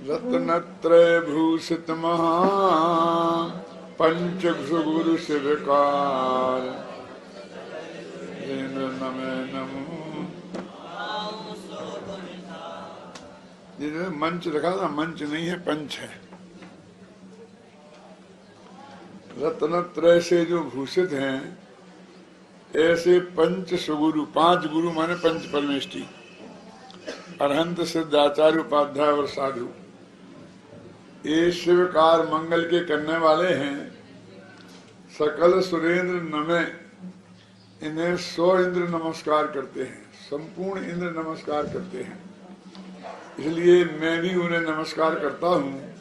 रत्नत्रय भूषित महा पंच गुरु शिवकार नमे नमो। जिन्होंने मंच रखा था, मंच नहीं है, पंच है। रत्नत्रय से जो भूषित हैं, ऐसे पंच सुगुरु, 5 गुरु माने पंच परमेष्टि, अरहंत सिद्ध आचार्य उपाध्याय और साधु, ये शिवकार मंगल के करने वाले हैं। सकल सुरेंद्र नमे, इन्हें 100 इंद्र नमस्कार करते हैं, संपूर्ण इंद्र नमस्कार करते हैं। इसलिए मैं भी उन्हें नमस्कार करता हूँ,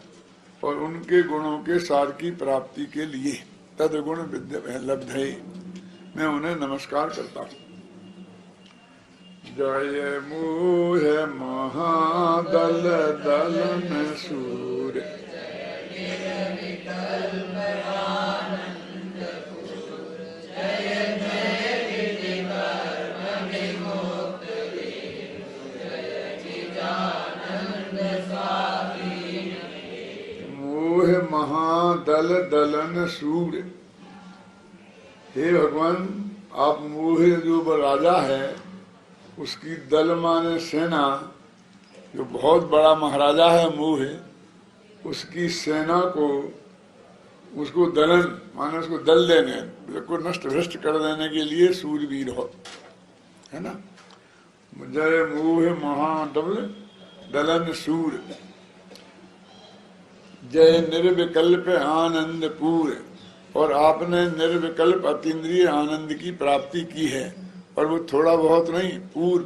और उनके गुणों के सार की प्राप्ति के लिए तदगुण विद्या लब्धे मैं उन्हें नमस्कार करता हूँ। जय मोह महादल दलन सूर्य, मोह महादल दलन सूर्य। हे भगवान, आप मोह जो राजा है, उसकी दल माने सेना, जो बहुत बड़ा महाराजा है मोह, उसकी सेना को, उसको दलन माने उसको दल देने, उसको नष्ट भ्रष्ट कर देने के लिए सूरवीर हो, है ना। जय मोह महादल दलन सूर, जय निर्विकल्प आनंद पूर। और आपने निर्विकल्प अतीन्द्रिय आनंद की प्राप्ति की है, और वो थोड़ा बहुत नहीं, पूर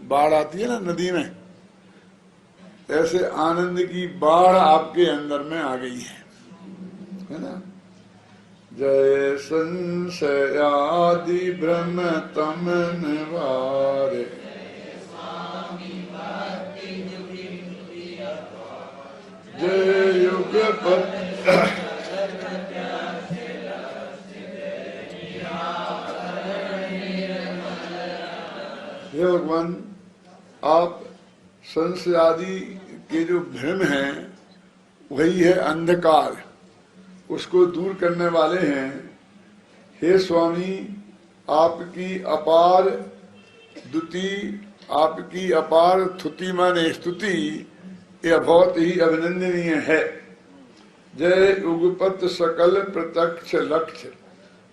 बाढ़ आती है ना नदी में, ऐसे आनंद की बाढ़ आपके अंदर में आ गई है ना। जय संशयादि भ्रम तम निवारे, जय युगपत् हे भगवान, आप संशय आदि के जो भ्रम हैं, वही है अंधकार, उसको दूर करने वाले हैं। हे स्वामी, आपकी अपार द्युति, आपकी अपार स्तुति माने स्तुति, यह बहुत ही अभिनंदनीय है। जय उगपत सकल प्रत्यक्ष लक्ष्य,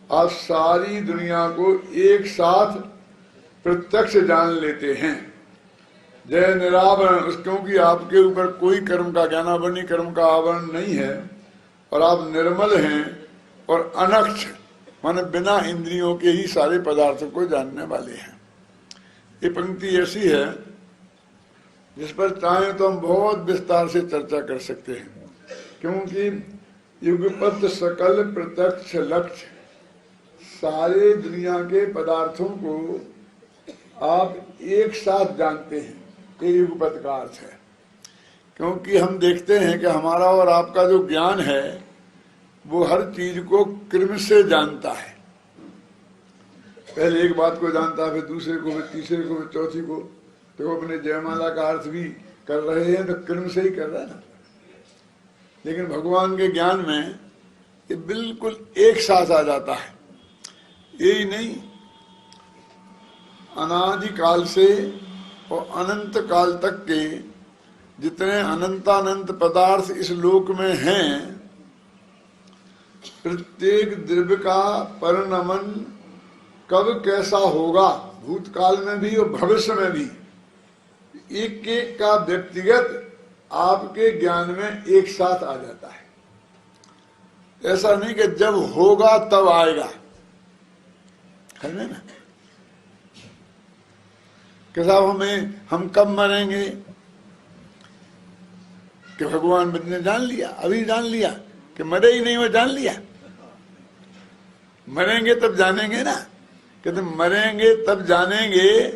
आप सारी दुनिया को एक साथ प्रत्यक्ष जान लेते हैं। जय निरावरण, क्योंकि आपके ऊपर कोई कर्म का ज्ञानावरणी कर्म का आवरण नहीं है, और आप निर्मल हैं, और अनक्ष माने बिना इंद्रियों के ही सारे पदार्थों को जानने वाले हैं। ये पंक्ति ऐसी है जिस पर चाहे तो हम बहुत विस्तार से चर्चा कर सकते हैं, क्योंकि युगपत सकल प्रत्यक्ष लक्ष्य, सारे दुनिया के पदार्थों को आप एक साथ जानते हैं, ये युगपत का अर्थ है। क्योंकि हम देखते हैं कि हमारा और आपका जो ज्ञान है, वो हर चीज को क्रम से जानता है। पहले एक बात को जानता है, फिर दूसरे को, फिर तीसरे को, फिर चौथी को। तो अपने जयमाला का अर्थ भी कर रहे हैं, तो क्रम से ही कर रहा है ना। लेकिन भगवान के ज्ञान में ये बिल्कुल एक साथ आ जाता है। यही नहीं, अनादि काल से और अनंत काल तक के जितने अनंतानंत पदार्थ इस लोक में हैं, प्रत्येक द्रव्य का परिणमन कब कैसा होगा, भूतकाल में भी और भविष्य में भी, एक एक का व्यक्तिगत आपके ज्ञान में एक साथ आ जाता है। ऐसा नहीं कि जब होगा तब आएगा, है ना। कि साहब हम कब मरेंगे, कि भगवान ने जान लिया, अभी जान लिया कि मरे ही नहीं, वो जान लिया। मरेंगे तब जानेंगे ना, कहते मरेंगे तब जानेंगे,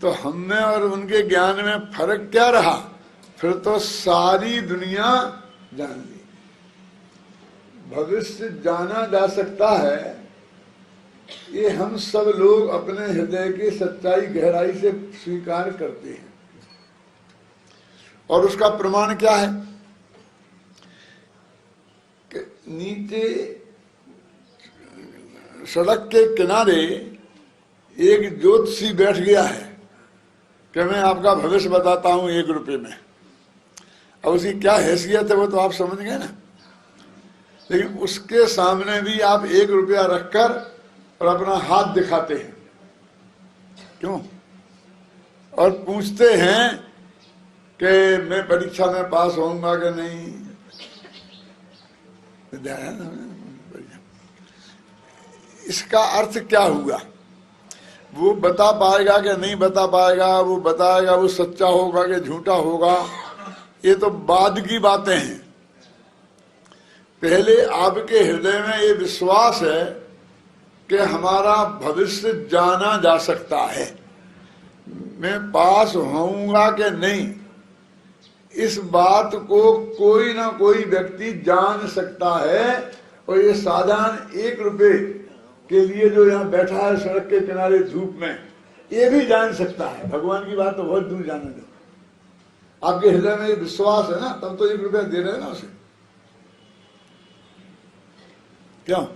तो हमें और उनके ज्ञान में फर्क क्या रहा, फिर तो सारी दुनिया जान ली। भविष्य जाना जा सकता है, ये हम सब लोग अपने हृदय की सच्चाई गहराई से स्वीकार करते हैं। और उसका प्रमाण क्या है कि नीचे सड़क के किनारे एक ज्योतिषी बैठ गया है कि मैं आपका भविष्य बताता हूं 1 रुपये में। अब उसकी क्या हैसियत है वो तो आप समझ गए ना। लेकिन उसके सामने भी आप 1 रुपया रखकर और अपना हाथ दिखाते हैं, क्यों? और पूछते हैं कि मैं परीक्षा में पास होऊंगा कि नहीं। इसका अर्थ क्या हुआ? वो बता पाएगा कि नहीं बता पाएगा, वो बताएगा वो सच्चा होगा कि झूठा होगा, ये तो बाद की बातें हैं। पहले आपके हृदय में ये विश्वास है कि हमारा भविष्य जाना जा सकता है, मैं पास होऊंगा कि नहीं, इस बात को कोई ना कोई व्यक्ति जान सकता है। और ये साधारण 1 रुपये के लिए जो यहाँ बैठा है सड़क के किनारे धूप में, ये भी जान सकता है। भगवान की बात तो बहुत दूर जाने दो, आपके हृदय में ये विश्वास है ना, तब तो 1 रुपया दे रहे हैं ना उसे। क्या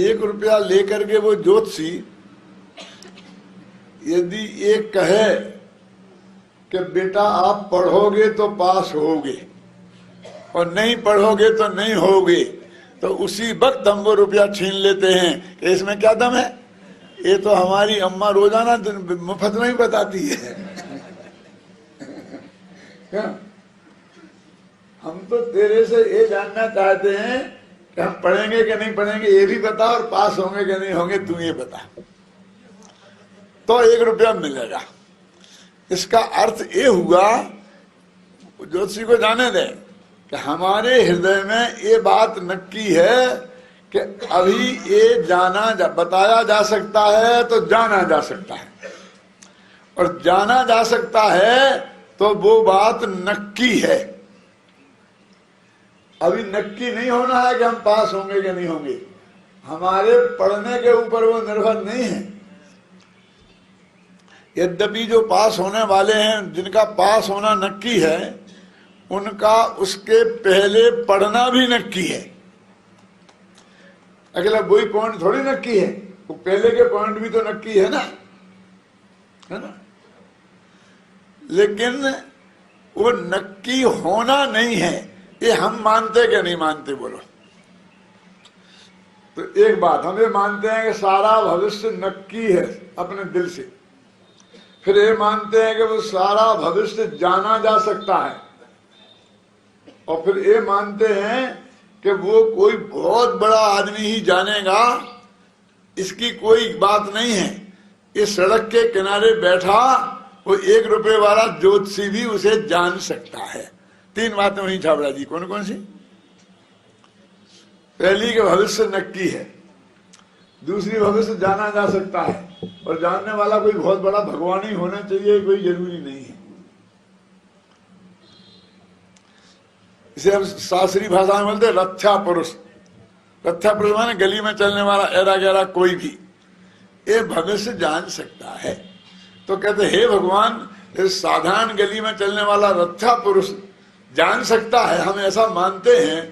1 रुपया लेकर के वो ज्योतिषी यदि ये कहे कि बेटा आप पढ़ोगे तो पास होगे और नहीं पढ़ोगे तो नहीं होगे, तो उसी वक्त हम वो रुपया छीन लेते हैं कि इसमें क्या दम है, ये तो हमारी अम्मा रोजाना मुफ्त में ही बताती है। क्या हम तो तेरे से ये जानना चाहते हैं कि हम पढ़ेंगे कि नहीं पढ़ेंगे ये भी बता, और पास होंगे कि नहीं होंगे तू ये बता, तो 1 रुपया मिलेगा। इसका अर्थ ये हुआ, ज्योतिषी को जाने दें कि हमारे हृदय में ये बात नक्की है कि अभी ये बताया जा सकता है तो जाना जा सकता है, और जाना जा सकता है तो वो बात नक्की है। अभी नक्की नहीं होना है कि हम पास होंगे कि नहीं होंगे, हमारे पढ़ने के ऊपर वो निर्भर नहीं है। यद्यपि जो पास होने वाले हैं, जिनका पास होना नक्की है, उनका उसके पहले पढ़ना भी नक्की है। अगला वही पॉइंट थोड़ी नक्की है, वो पहले के पॉइंट भी तो नक्की है ना, है ना। लेकिन वो नक्की होना नहीं है, ये हम मानते कि नहीं मानते बोलो? तो एक बात हम ये मानते हैं कि सारा भविष्य नक्की है अपने दिल से, फिर ये मानते हैं कि वो सारा भविष्य जाना जा सकता है, और फिर ये मानते हैं कि वो कोई बहुत बड़ा आदमी ही जानेगा, इसकी कोई बात नहीं है। इस सड़क के किनारे बैठा वो 1 रुपये वाला ज्योतिषी भी उसे जान सकता है। 3 बातें वही छाबड़ा जी, कौन कौन सी? पहली के भविष्य नक्की है, दूसरी भविष्य जाना जा सकता है, और जानने वाला कोई बहुत बड़ा भगवान ही होना चाहिए, कोई जरूरी नहीं है। इसे हम शास्त्रीय भाषा में बोलते रक्षा पुरुष। रक्षा पुरुष माने गली में चलने वाला ऐरा गैरा कोई भी ये भविष्य जान सकता है। तो कहते हे भगवान, इस साधारण गली में चलने वाला रक्षा पुरुष जान सकता है, हम ऐसा मानते हैं,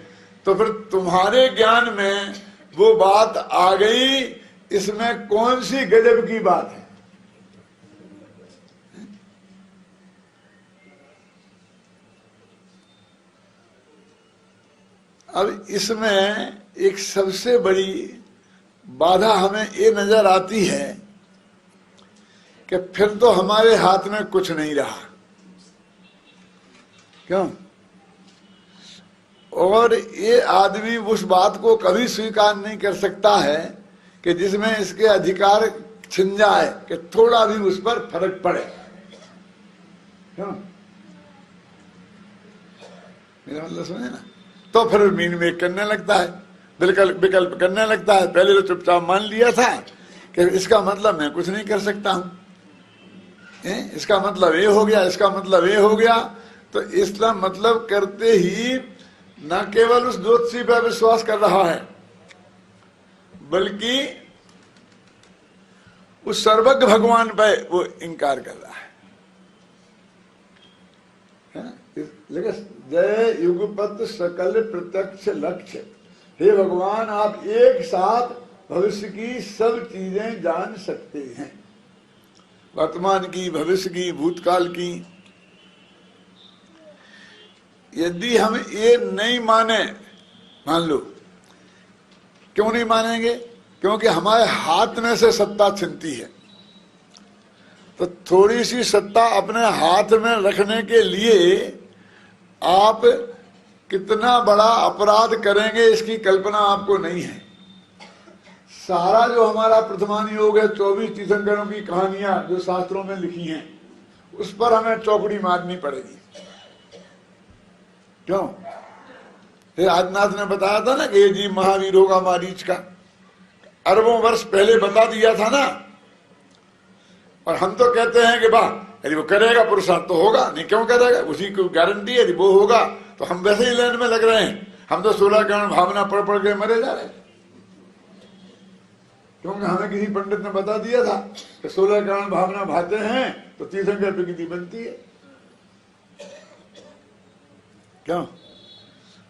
तो फिर तुम्हारे ज्ञान में वो बात आ गई, इसमें कौन सी गजब की बात है? अब इसमें एक सबसे बड़ी बाधा हमें ये नजर आती है कि फिर तो हमारे हाथ में कुछ नहीं रहा। क्यों? और ये आदमी उस बात को कभी स्वीकार नहीं कर सकता है कि जिसमें इसके अधिकार छिन जाए, कि थोड़ा भी उस पर फर्क पड़े। क्यों? मेरा मतलब समझे ना? तो फिर मीन मेक करने लगता है, विकल्प करने लगता है। पहले तो चुपचाप मान लिया था कि इसका मतलब मैं कुछ नहीं कर सकता हूं, इसका मतलब ये हो गया, इसका मतलब ये हो गया। तो इसका मतलब करते ही न केवल उस ज्योतिषी पर विश्वास कर रहा है, बल्कि उस सर्वज्ञ भगवान पर वो इनकार कर रहा है। लेकिन जय युगपत सकल प्रत्यक्ष लक्ष्य, हे भगवान आप एक साथ भविष्य की सब चीजें जान सकते हैं, वर्तमान की, भविष्य की, भूतकाल की। यदि हम ये नहीं माने, मान लो, क्यों नहीं मानेंगे? क्योंकि हमारे हाथ में से सत्ता छिनती है। तो थोड़ी सी सत्ता अपने हाथ में रखने के लिए आप कितना बड़ा अपराध करेंगे इसकी कल्पना आपको नहीं है। सारा जो हमारा प्रथमान योग है, 24 तीर्थंकरों की कहानियां जो शास्त्रों में लिखी हैं, उस पर हमें चौकड़ी मारनी पड़ेगी। क्यों? ये आदिनाथ ने बताया था ना कि ये जीव महावीर होगा मारीच का, अरबों वर्ष पहले बता दिया था ना। और हम तो कहते हैं कि वाह, यदि वो करेगा पुरुषार्थ तो होगा, नहीं क्यों करेगा, उसी को गारंटी है, यदि वो होगा तो हम वैसे ही लाइन में लग रहे हैं। हम तो 16 कारण भावना पढ़ पढ़ के मरे जा रहे हैं, क्योंकि हमें किसी पंडित ने बता दिया था कि 16 कारण भावना भाते हैं तो तीर्थंकर प्रकृति बनती है। क्यों?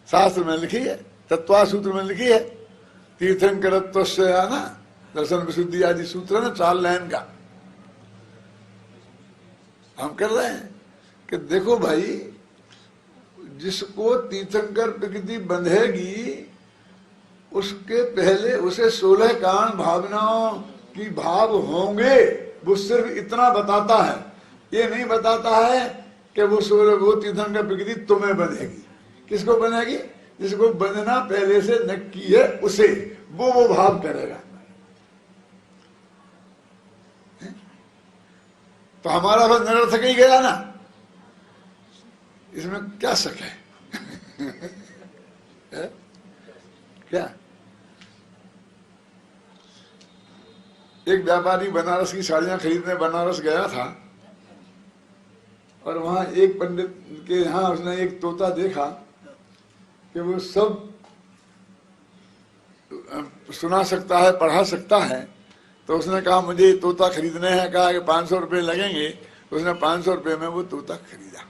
शास्त्र में लिखी है, तत्वा सूत्र में लिखी है, तीर्थंकरत्व से आना, दर्शन विशुद्धि आदि सूत्र है ना, 4 लाइन का। हम कर रहे हैं कि देखो भाई, जिसको तीर्थंकर प्रकृति बंधेगी उसके पहले उसे 16 कारण भावनाओं की भाव होंगे, वो सिर्फ इतना बताता है। ये नहीं बताता है कि वो तीर्थंकर प्रकृति तुम्हें बंधेगी। किसको बंधेगी? जिसको बंधना पहले से नक्की है उसे वो भाव करेगा। तो हमारा बस निरर्थक ही गया ना, इसमें क्या शक है? क्या? एक व्यापारी बनारस की साड़ियां खरीदने बनारस गया था, और वहां एक पंडित के यहाँ उसने एक तोता देखा कि वो सब सुना सकता है, पढ़ा सकता है। तो उसने कहा मुझे तोता खरीदने हैं, कहा कि 500 रुपये लगेंगे। उसने 500 रुपये में वो तोता खरीदा।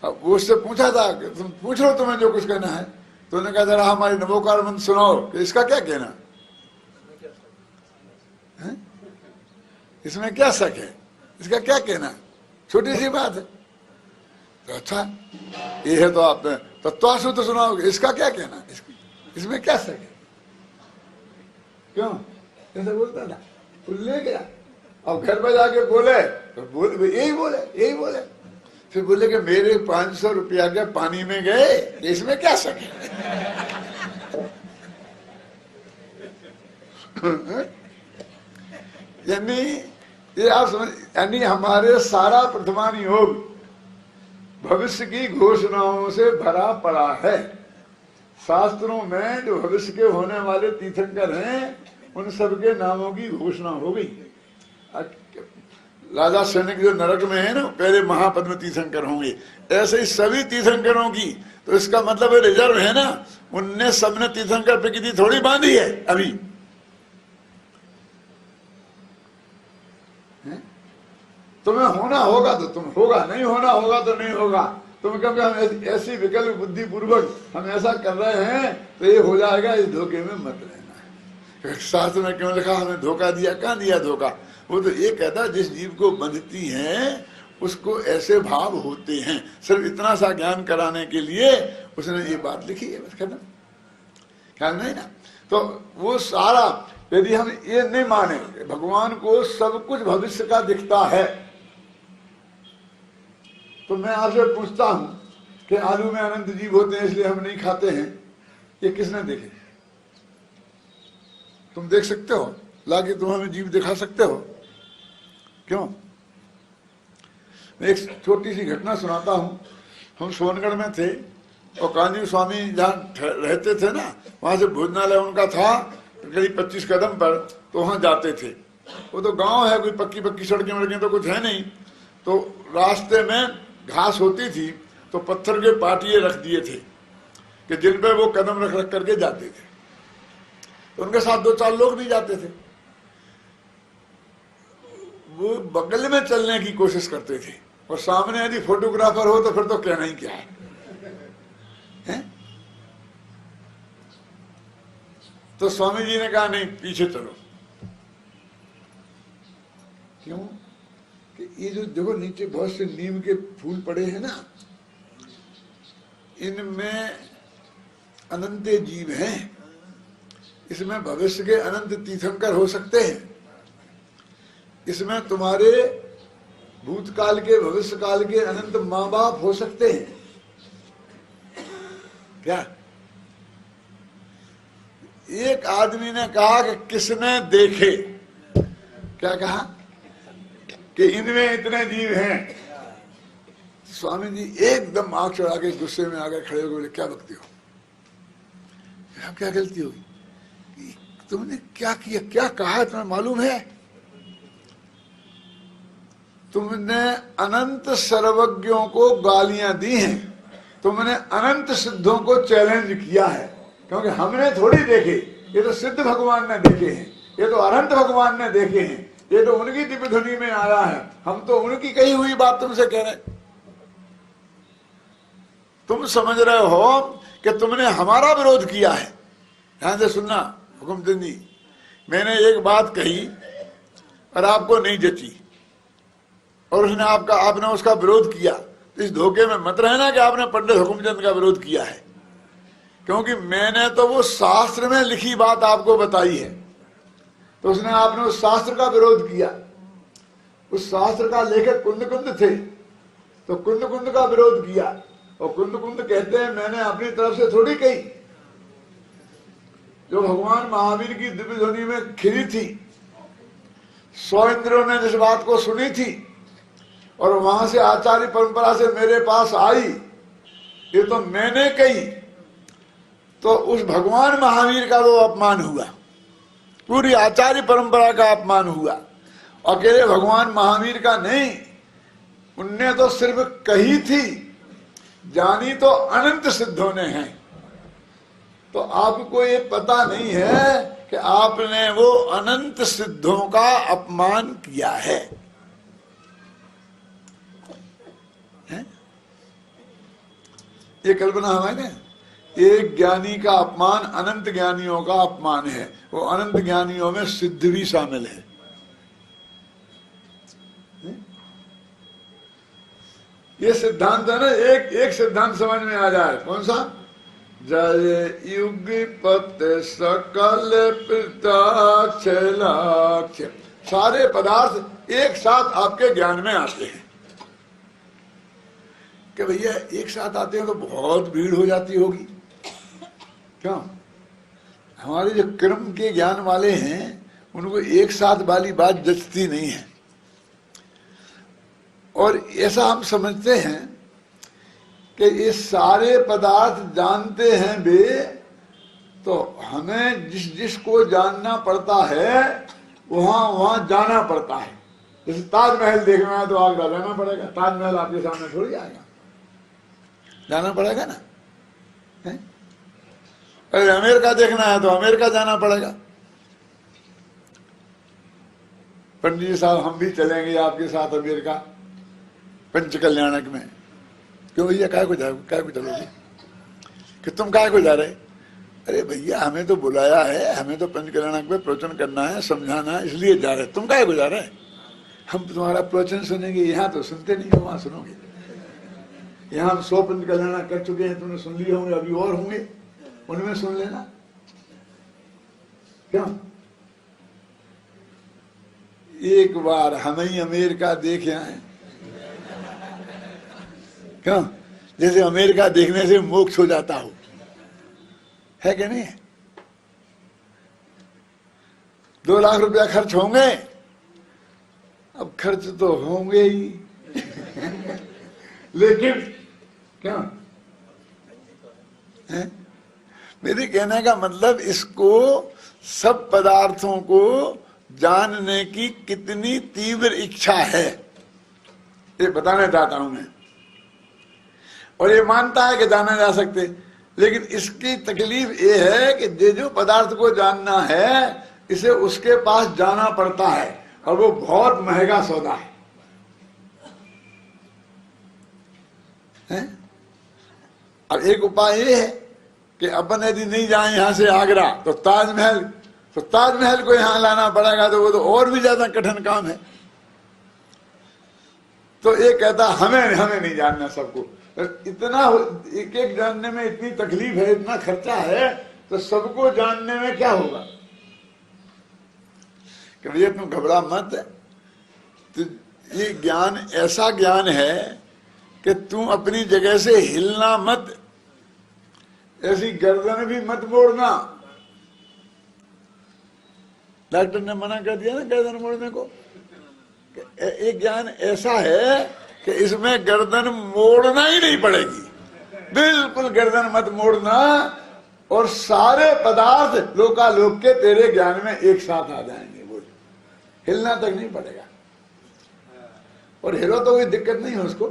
अब वो उससे पूछा था कि तुम पूछ लो, तुम्हें जो कुछ कहना है। तो उन्होंने कहा जरा हमारी नवोकार मंत्र सुनाओ कि इसका क्या कहना है? इसमें क्या शक है? इसका क्या कहना? छोटी सी बात है। तो अच्छा ये है, तो आपने तत्वासूत्र सुनाओगे, इसका क्या कहना? इसमें क्या शक है? क्यों ऐसा बोलता था? ले गया, अब घर पर जाके बोले तो यही बोले। फिर बोले कि मेरे 500 रुपया के पानी में गए, इसमें क्या शक है? यानी ये आप समझ, यानी हमारे सारा प्रथमान योग भविष्य की घोषणाओं से भरा पड़ा है। शास्त्रों में जो भविष्य के होने वाले तीर्थंकर हैं, उन सबके नामों की घोषणा हो गई। राजा सैनिक जो नरक में है ना, पहले महापद्म तीर्थंकर होंगे, ऐसे ही सभी तीर्थंकरों की। तो इसका मतलब रिजर्व है ना, उनने सबने तीर्थंकर प्रकृति थोड़ी बांधी है अभी। तुम्हें होना होगा तो तुम होगा, नहीं होना होगा तो नहीं होगा। तुम कहोगे हम ऐसी विकल्प बुद्धि पूर्वक हम ऐसा कर रहे हैं तो ये हो जाएगा, इस धोखे में मत रहना। शास्त्र में क्यों लिखा हमें धोखा दिया? कहाँ दिया धोखा? वो तो ये कहता जिस जीव को बंधती है उसको ऐसे भाव होते हैं। सिर्फ इतना सा ज्ञान कराने के लिए उसने ये बात लिखी है, बस खत्म। ख्याल नहीं ना? तो वो सारा, यदि हम ये नहीं माने भगवान को सब कुछ भविष्य का दिखता है, तो मैं आपसे पूछता हूं कि आलू में अनंत जीव होते हैं इसलिए हम नहीं खाते हैं, ये किसने देखे? तुम देख सकते हो? लाके तुम हमें जीव दिखा सकते हो? क्यों? मैं एक छोटी सी घटना सुनाता हूं। हम सोनगढ़ में थे और कांजी स्वामी जहाँ रहते थे ना, वहां से भोजनालय उनका था करीब 25 कदम पर, तो वहां जाते थे। वो तो गांव है, कोई पक्की सड़कें वड़कें तो कुछ है नहीं। तो रास्ते में घास होती थी तो पत्थर के पाटिये रख दिए थे कि जिन पे वो कदम रख करके जाते थे। तो उनके साथ 2-4 लोग भी जाते थे। वो बगल में चलने की कोशिश करते थे और सामने यदि फोटोग्राफर हो तो फिर तो कहना ही क्या है, हैं? तो स्वामी जी ने कहा नहीं, पीछे चलो। क्यों? कि ये जो देखो नीचे बहुत से नीम के फूल पड़े हैं ना, इनमें अनंत जीव हैं, इसमें भविष्य के अनंत तीर्थंकर हो सकते हैं, इसमें तुम्हारे भूतकाल के भविष्य काल के अनंत माँ बाप हो सकते हैं। क्या? एक आदमी ने कहा कि किसने देखे, क्या कहा कि इनमें इतने जीव हैं। स्वामी जी एकदम आंख चढ़ा के गुस्से में आकर खड़े हो गए, बोले क्या बकते हो, क्या गलती होगी, तुमने क्या किया, क्या कहा, तुम्हें मालूम है? तुमने अनंत सर्वज्ञों को गालियां दी हैं, तुमने अनंत सिद्धों को चैलेंज किया है, क्योंकि हमने थोड़ी देखे, ये तो सिद्ध भगवान ने देखे हैं, ये तो अनंत भगवान ने देखे हैं, ये तो उनकी दिव्य ध्वनि में आया है, हम तो उनकी कही हुई बात तुमसे कह रहे। तुम समझ रहे हो कि तुमने हमारा विरोध किया है। ध्यान से सुनना हुकुमचंद जी, मैंने एक बात कही और आपको नहीं जची और उसने आपने उसका विरोध किया, तो इस धोखे में मत रहना कि आपने पंडित हुकुमचंद का विरोध किया है, क्योंकि मैंने तो वो शास्त्र में लिखी बात आपको बताई है, तो उसने आपने उस शास्त्र का विरोध किया। उस शास्त्र का लेखक कुंद थे, तो कुंद का विरोध किया, और कुंद कहते हैं मैंने अपनी तरफ से थोड़ी कही, जो भगवान महावीर की दिव्य ध्वनि में खिली थी, 100 इंद्रियों ने जिस बात को सुनी थी और वहां से आचार्य परंपरा से मेरे पास आई, ये तो मैंने कही, तो उस भगवान महावीर का तो अपमान हुआ, पूरी आचार्य परंपरा का अपमान हुआ, अकेले भगवान महावीर का नहीं, उनने तो सिर्फ कही थी, जानी तो अनंत सिद्धों ने हैं। तो आपको ये पता नहीं है कि आपने वो अनंत सिद्धों का अपमान किया है, हैं? ये कल्पना हमारे, एक ज्ञानी का अपमान अनंत ज्ञानियों का अपमान है, वो अनंत ज्ञानियों में सिद्ध भी शामिल है। ये सिद्धांत है ना, एक सिद्धांत समझ में आ जाए, कौन सा? जय युगपत सकल प्रत्यक्ष लक्ष्य, सारे पदार्थ एक साथ आपके ज्ञान में आते हैं। कि भैया एक साथ आते हैं तो बहुत भीड़ हो जाती होगी, क्यों? हमारे जो क्रम के ज्ञान वाले हैं उनको एक साथ वाली बात जचती नहीं है, और ऐसा हम समझते हैं कि ये सारे पदार्थ जानते हैं वे, तो हमें जिस को जानना पड़ता है वहां जाना पड़ता है। जैसे ताजमहल देखना है तो आगरा जाना पड़ेगा, ताजमहल आपके सामने थोड़ी आएगा, जाना पड़ेगा ना, है? अरे अमेरिका देखना है तो अमेरिका जाना पड़ेगा। पंडित जी साहब हम भी चलेंगे आपके साथ अमेरिका, पंच कल्याणक में। क्यों भैया, काय को चलोगे, कि तुम काय को जा रहे? अरे भैया हमें तो बुलाया है, हमें तो पंच कल्याणक में प्रवचन करना है, समझाना है, इसलिए जा रहे। तुम काय को जा रहे? हम तुम्हारा प्रवचन सुनेंगे, यहाँ तो सुनते नहीं हो, वहां सुनोगे। यहाँ हम 100 पंच कल्याणक कर चुके हैं, तुमने सुन लिए होंगे, अभी और होंगे, उनमें सुन लेना। क्यों? एक बार हम ही अमेरिका देख आए, क्यों? जैसे अमेरिका देखने से मोक्ष हो जाता हो, है कि नहीं? 2 लाख रुपया खर्च होंगे, अब खर्च तो होंगे ही लेकिन क्या है? मेरे कहने का मतलब, इसको सब पदार्थों को जानने की कितनी तीव्र इच्छा है ये बताना चाहता हूं मैं। और ये मानता है कि जाना जा सकते, लेकिन इसकी तकलीफ ये है कि जो पदार्थ को जानना है इसे उसके पास जाना पड़ता है, और वो बहुत महंगा सौदा है। है? अब एक उपाय ये है कि अपन यदि नहीं जाए यहां से आगरा तो ताजमहल को यहां लाना पड़ेगा, तो वो तो और भी ज्यादा कठिन काम है। तो ये कहता हमें नहीं जानना सबको, इतना एक एक जानने में इतनी तकलीफ है, इतना खर्चा है, तो सबको जानने में क्या होगा? कि भैया तुम घबरा मत, तो ये ज्ञान ऐसा ज्ञान है कि तुम अपनी जगह से हिलना मत, ऐसी गर्दन भी मत मोड़ना। डॉक्टर ने मना कर दिया ना गर्दन मोड़ने को। एक ज्ञान ऐसा है कि इसमें गर्दन मोड़ना ही नहीं पड़ेगी, बिल्कुल गर्दन मत मोड़ना, और सारे पदार्थ लोकालोक के तेरे ज्ञान में एक साथ आ जाएंगे, बोल हिलना तक नहीं पड़ेगा। और हिलो तो कोई दिक्कत नहीं है उसको,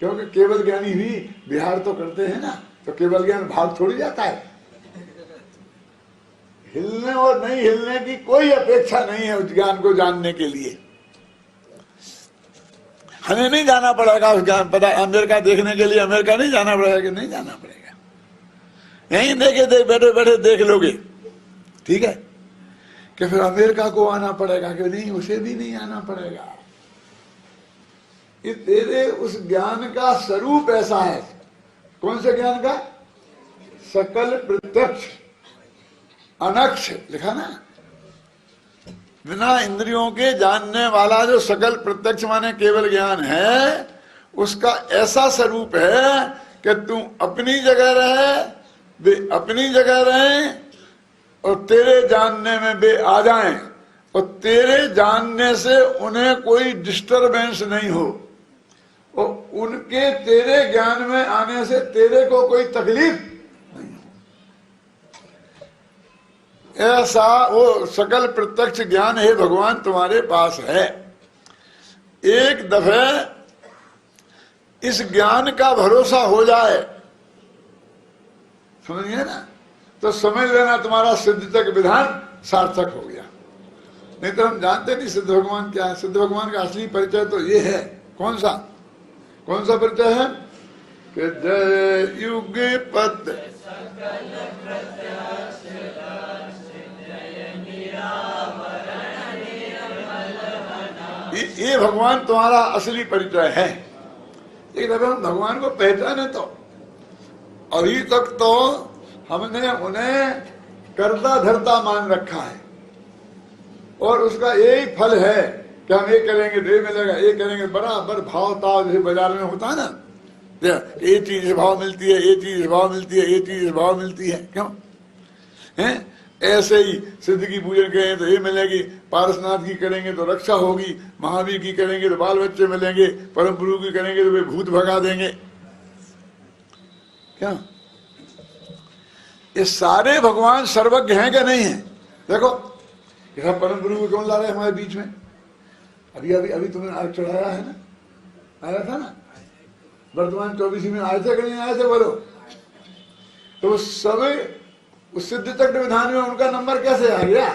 क्योंकि केवल ज्ञानी भी विहार तो करते हैं ना, तो केवल ज्ञान भाग थोड़ी जाता है। हिलने और नहीं हिलने की कोई अपेक्षा नहीं है उस ज्ञान को जानने के लिए। हमें नहीं जाना पड़ेगा उस ज्ञान पता अमेरिका देखने के लिए, अमेरिका नहीं जाना पड़ेगा कि नहीं जाना पड़ेगा, यहीं देख बैठे बैठे देख लोगे, ठीक है। कि फिर अमेरिका को आना पड़ेगा कि नहीं, उसे भी नहीं आना पड़ेगा। ये तेरे उस ज्ञान का स्वरूप ऐसा है। कौन से ज्ञान का? सकल प्रत्यक्ष अनक्ष लिखा ना, बिना इंद्रियों के जानने वाला जो सकल प्रत्यक्ष माने केवल ज्ञान है, उसका ऐसा स्वरूप है कि तुम अपनी जगह रहे, वे अपनी जगह रहें, और तेरे जानने में वे आ जाएं, और तेरे जानने से उन्हें कोई डिस्टरबेंस नहीं हो, और उनके तेरे ज्ञान में आने से तेरे को कोई तकलीफ नहीं हो। ऐसा वो सकल प्रत्यक्ष ज्ञान है भगवान तुम्हारे पास है। एक दफे इस ज्ञान का भरोसा हो जाए, समझिए ना, तो समझ लेना तुम्हारा सिद्ध तक विधान सार्थक हो गया। नहीं तो हम जानते नहीं सिद्ध भगवान क्या है। सिद्ध भगवान का असली परिचय तो ये है। कौन सा परिचय है? कि जय युग पद ये भगवान तुम्हारा असली परिचय है। एक दफे हम भगवान को पहचाने तो अभी तक तो हमने उन्हें कर्ता धर्ता मान रखा है, और उसका यही फल है कि हम ये करेंगे तो ये मिलेगा, ये करेंगे, बराबर भाव ताव जैसे बाजार में होता है ना, ये चीज से भाव मिलती है, ये चीज से भाव मिलती है, ये चीज से भाव मिलती है, क्यों है? ऐसे ही सिद्ध की पूजन करेंगे तो ये मिलेगी, पारसनाथ की करेंगे तो रक्षा होगी, महावीर की करेंगे तो बाल बच्चे मिलेंगे, परम गुरु की करेंगे तो वे भूत भगा देंगे, क्या? ये सारे भगवान सर्वज्ञ हैं कि नहीं है? देखो ये परम गुरु को कौन ला रहे हैं हमारे बीच में? अभी तुमने आज चढ़ाया है ना, आया था ना, वर्तमान 24 में आए थे कि नहीं आए थे बोलो? तो सब उस सिद्ध तक विधान में उनका नंबर कैसे आ गया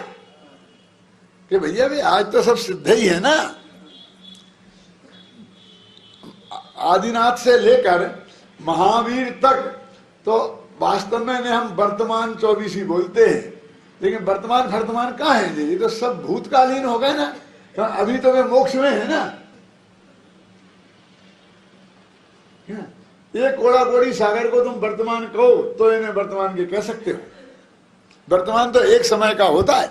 कि भैया भी आज तो सब सिद्ध ही है ना। आदिनाथ से लेकर महावीर तक तो वास्तव में हम वर्तमान 24 ही बोलते हैं, लेकिन वर्तमान कहाँ है जी? ये तो सब भूतकालीन हो गए ना, तो अभी तो वे मोक्ष में है ना। ये कोड़ा कोड़ी सागर को तुम वर्तमान कहो तो इन्हें वर्तमान के कह सकते हो। वर्तमान तो एक समय का होता है।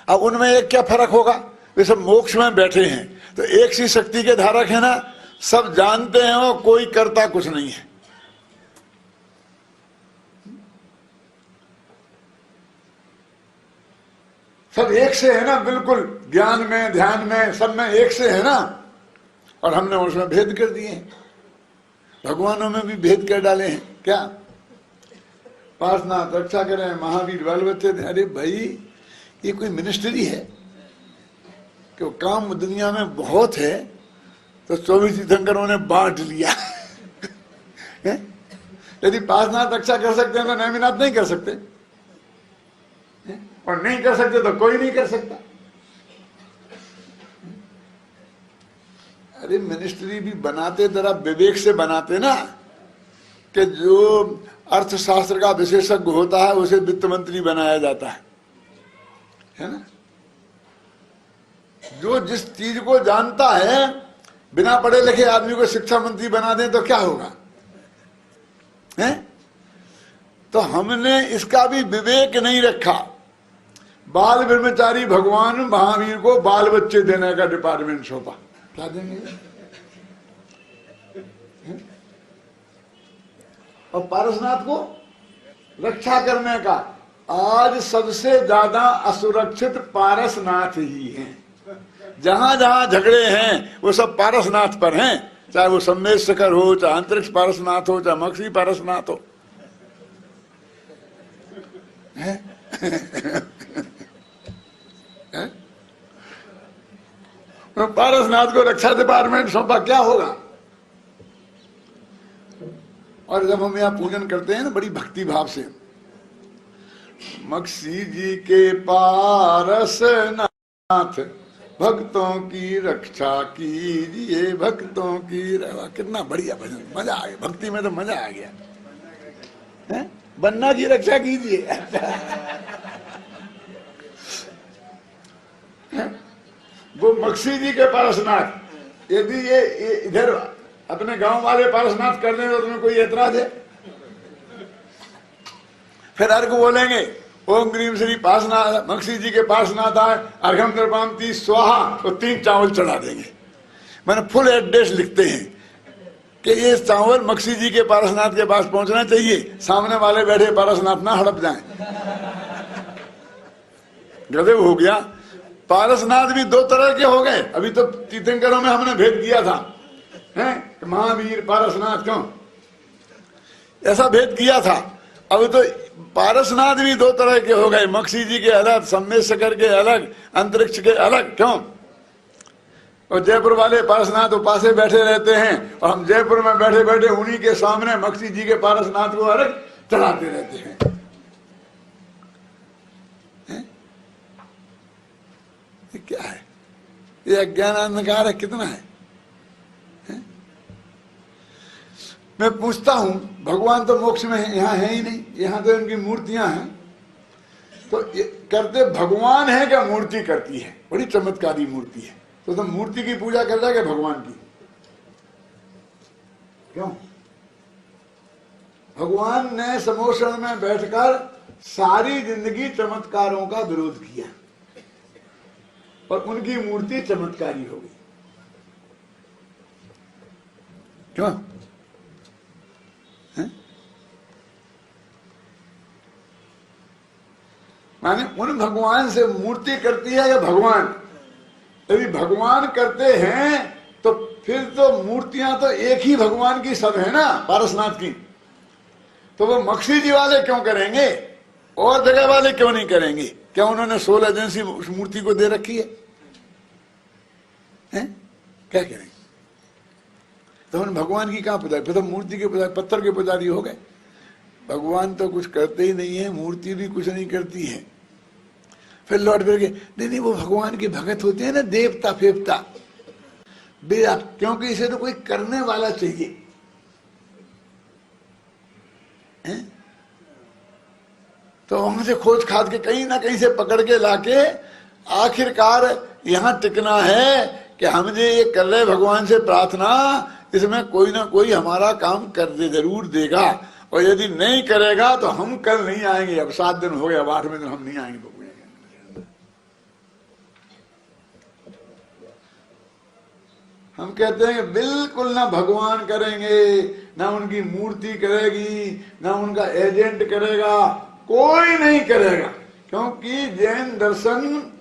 अब उनमें एक क्या फर्क होगा? वे सब मोक्ष में बैठे हैं तो एक सी शक्ति के धारक है ना, सब जानते हैं वो, कोई करता कुछ नहीं है। सब एक से है ना, बिल्कुल ज्ञान में ध्यान में सब में एक से है ना, और हमने उसमें भेद कर दिए हैं। भगवानों में भी भेद कर डाले हैं। क्या? पार्षनाथ रक्षा करें, महावीर बाल बच्चे दें। अरे भाई ये कोई मिनिस्ट्री है कि काम दुनिया में बहुत है तो 24 तीर्थंकरों ने बांट लिया। यदि पार्षनाथ रक्षा कर सकते हैं तो नेमिनाथ नहीं कर सकते, और नहीं कर सकते तो कोई नहीं कर सकता। अरे मिनिस्ट्री भी बनाते जरा विवेक से बनाते ना, कि जो अर्थशास्त्र का विशेषज्ञ होता है उसे वित्त मंत्री बनाया जाता है ना। जो जिस चीज को जानता है, बिना पढ़े लिखे आदमी को शिक्षा मंत्री बना दें तो क्या होगा, है? तो हमने इसका भी विवेक नहीं रखा। बाल ब्रह्मचारी भगवान महावीर को बाल बच्चे देने का डिपार्टमेंट सौंपा, क्या देंगे? और पारसनाथ को रक्षा करने का। आज सबसे ज्यादा असुरक्षित पारसनाथ ही हैं। जहां जहां झगड़े हैं वो सब पारसनाथ पर हैं, चाहे वो सम्मेद शिखर हो, चाहे अंतरिक्ष पारसनाथ हो, चाहे मक्सी पारसनाथ हो। पारसनाथ को रक्षा डिपार्टमेंट सौंपा, क्या होगा? और जब हम यहाँ पूजन करते हैं ना बड़ी भक्ति भाव से, मक्सी जी के पारसनाथ भक्तों की रक्षा कीजिए, भक्तों की रवा। कितना बढ़िया भजन, मजा आ गया, भक्ति में तो मजा आ गया है? बन्ना की रक्षा कीजिए। वो मक्सी जी के पारसनाथ, यदि ये इधर अपने गांव वाले पारसनाथ कर दें तो तुम्हें कोई एतराज है? फिर अर्घ बोलेंगे, ओम ग्रीम श्री पार्श्वनाथ मक्सी जी के पार्श्वनाथ आए, अर्घम कृपांति स्वाहा, तो 3 चावल चढ़ा देंगे। मैंने फुल एड्रेस लिखते हैं कि ये चावल मक्सी जी के पार्श्वनाथ के पास पहुंचना चाहिए, सामने वाले बैठे पार्श्वनाथ ना हड़प जाएं। गजब हो गया। पारसनाथ भी 2 तरह के हो गए। अभी तो तीर्थंकरों में हमने भेद किया था, हैं? महावीर पारसनाथ क्यों, ऐसा भेद किया था। अब तो पारसनाथ भी 2 तरह के हो गए, मक्सी जी के अलग, सम्मेद शिखर के अलग, अंतरिक्ष के अलग। क्यों? और जयपुर वाले पारसनाथ उपासे बैठे रहते हैं, और हम जयपुर में बैठे बैठे उन्हीं के सामने मक्सी जी के पारसनाथ को अलग चढ़ाते रहते हैं। ये क्या है? ये अज्ञान अंधकार है, कितना है? मैं पूछता हूं, भगवान तो मोक्ष में है, यहाँ है ही नहीं, यहाँ तो इनकी मूर्तियां हैं। तो करते भगवान है क्या मूर्ति करती है? बड़ी चमत्कारी मूर्ति है। तो तुम मूर्ति की पूजा कर रहे क्या भगवान की? क्यों? भगवान ने समोषण में बैठकर सारी जिंदगी चमत्कारों का विरोध किया और उनकी मूर्ति चमत्कारी हो गई। क्यों? माने उन भगवान से मूर्ति करती है या भगवान? यदि भगवान करते हैं तो फिर तो मूर्तियां तो एक ही भगवान की सब है ना, पारसनाथ की। तो वो मक्सी जी वाले क्यों करेंगे और जगह वाले क्यों नहीं करेंगे? क्या उन्होंने 16 एजेंसी उस मूर्ति को दे रखी है? क्या करेंगे? तो हम भगवान की कहां पुजारी, फिर तो मूर्ति के पुजारी, पत्थर के पुजारी हो गए। भगवान तो कुछ करते ही नहीं है, मूर्ति भी कुछ नहीं करती है। फिर लौट फिर के नहीं, वो भगवान के भगत होते हैं ना, देवता फेवता, क्योंकि इसे तो कोई करने वाला चाहिए। तो वहां से खोज खाद के कहीं ना कहीं से पकड़ के लाके आखिरकार यहां टिकना है कि हम जो ये कर रहे भगवान से प्रार्थना, इसमें कोई ना कोई हमारा काम कर दे, जरूर देगा। और यदि नहीं करेगा तो हम कल नहीं आएंगे। अब 7 दिन हो गए, अब 8वें दिन हम नहीं आएंगे। हम कहते हैं कि बिल्कुल ना भगवान करेंगे, ना उनकी मूर्ति करेगी, ना उनका एजेंट करेगा, कोई नहीं करेगा। क्योंकि जैन दर्शन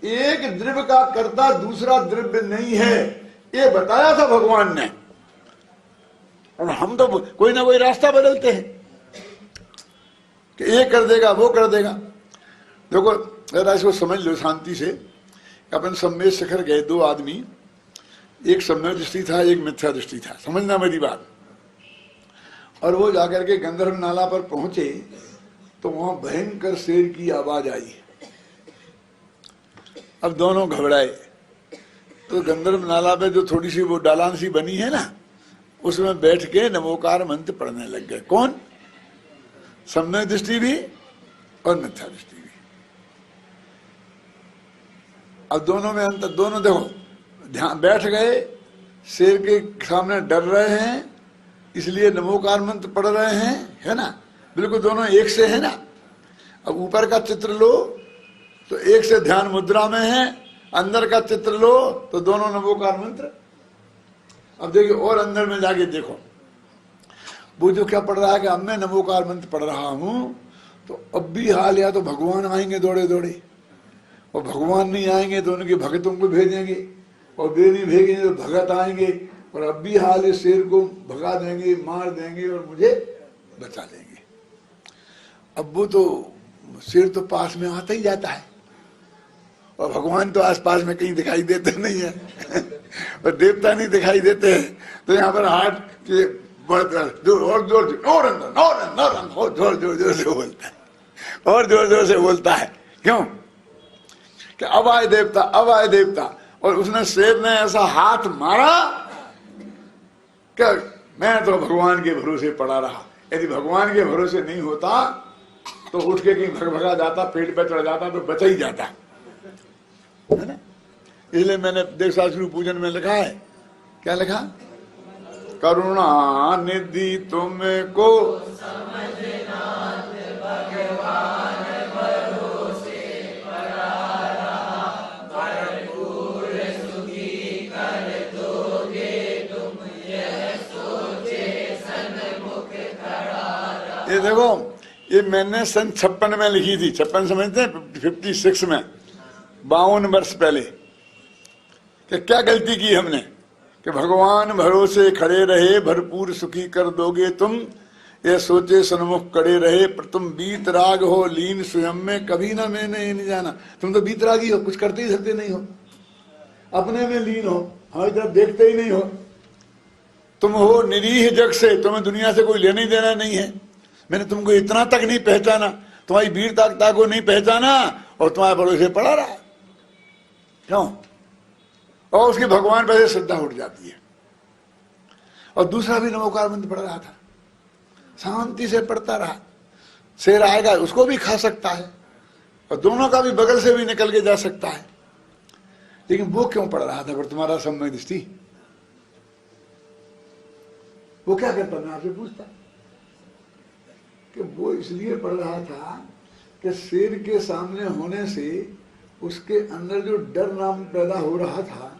एक द्रव्य का कर्ता दूसरा द्रव्य नहीं है, ये बताया था भगवान ने। और हम तो कोई ना कोई रास्ता बदलते हैं कि ये कर देगा, वो कर देगा। देखो जरा इसको समझ लो शांति से। अपन सम्मेद शिखर गए, 2 आदमी, एक सम्यक दृष्टि था, एक मिथ्या दृष्टि था, समझना मेरी बात। और वो जाकर के गंधर्व नाला पर पहुंचे तो वहां भयंकर शेर की आवाज आई। अब दोनों घबराए, तो गंधर्व नाला पे जो थोड़ी सी वो डालान सी बनी है ना, उसमें बैठ के नमोकार मंत्र पढ़ने लग गए। कौन? सम्यक दृष्टि भी और मिथ्या दृष्टि भी। अब दोनों में अंतर, दोनों देखो, ध्यान बैठ गए, शेर के सामने डर रहे हैं इसलिए नमोकार मंत्र पढ़ रहे हैं, है ना, बिल्कुल दोनों एक से है ना। अब ऊपर का चित्र लो तो एक से ध्यान मुद्रा में है, अंदर का चित्र लो तो दोनों नमोकार मंत्र। अब देखिए और अंदर में जाके देखो, वो जो क्या पढ़ रहा है कि अब मैं नमोकार मंत्र पढ़ रहा हूं तो अब भी हाल या तो भगवान आएंगे दौड़े दौड़े, और भगवान नहीं आएंगे तो उनके भगतों को भेजेंगे, और वे नहीं भेजेंगे तो भगत आएंगे, और अब भी हाल इस शेर को भगा देंगे, मार देंगे और मुझे बचा लेंगे। अब वो तो शेर तो पास में आता ही जाता है, और भगवान तो आसपास में कहीं दिखाई देते नहीं है और देवता नहीं दिखाई देते हैं। तो यहाँ पर हाथ के बढ़ता और जोर जोर से बोलता है, और जोर जोर से बोलता है। क्यों? कि अब आए देवता, अब आए देवता। और उसने शेर ने ऐसा हाथ मारा कि मैं तो भगवान के भरोसे पड़ा रहा। यदि भगवान के भरोसे नहीं होता तो उठ के कहीं भगा जाता, पेट पे चढ़ जाता तो बचा ही जाता, है ना। इसलिए मैंने देव शास्त्री पूजन में लिखा है, क्या लिखा? करुणा निधि तुमको ये देखो, ये मैंने सन 56 में लिखी थी। 56 समझते हैं? 56 में, 52 वर्ष पहले। कि क्या गलती की हमने कि भगवान भरोसे खड़े रहे, भरपूर सुखी कर दोगे तुम, ये सोचे सन्मुख कड़े रहे, पर तुम बीतराग हो लीन स्वयं में, कभी ना मैंने ये नहीं जाना। तुम तो बीतरागी हो, कुछ करते ही सकते नहीं हो, अपने में लीन हो, हमारी तरफ देखते ही नहीं हो। तुम हो निरीह जग से, तुम्हें दुनिया से कोई लेने देना नहीं है। मैंने तुमको इतना तक नहीं पहचाना, तुम्हारी वीरता को नहीं पहचाना, और तुम्हारे भरोसे पड़ा रहा। क्यों? और उसकी भगवान पर श्रद्धा उठ जाती है। और दूसरा भी नमोकार मंत्र पढ़ रहा था, शांति से पढ़ता रहा। शेर आएगा उसको भी खा सकता है, और दोनों का भी बगल से भी निकल के जा सकता है, लेकिन वो क्यों पढ़ रहा था? पर तुम्हारा सम्यक दृष्टि वो क्या करता? मैं आपसे पूछता कि वो इसलिए पढ़ रहा था कि शेर के सामने होने से उसके अंदर जो डर नाम पैदा हो रहा था,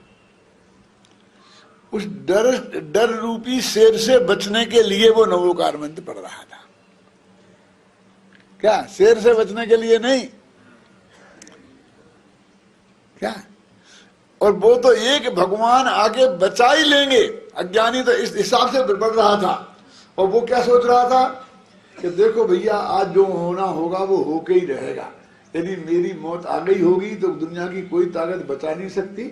उस डर रूपी शेर से बचने के लिए वो नमोकार मंत्र पढ़ रहा था। क्या? शेर से बचने के लिए नहीं, क्या? और वो तो एक भगवान आके बचा ही लेंगे। अज्ञानी तो इस हिसाब से बढ़ रहा था, और वो क्या सोच रहा था कि देखो भैया, आज जो होना होगा वो होके ही रहेगा। यदि मेरी मौत आ गई होगी तो दुनिया की कोई ताकत बचा नहीं सकती,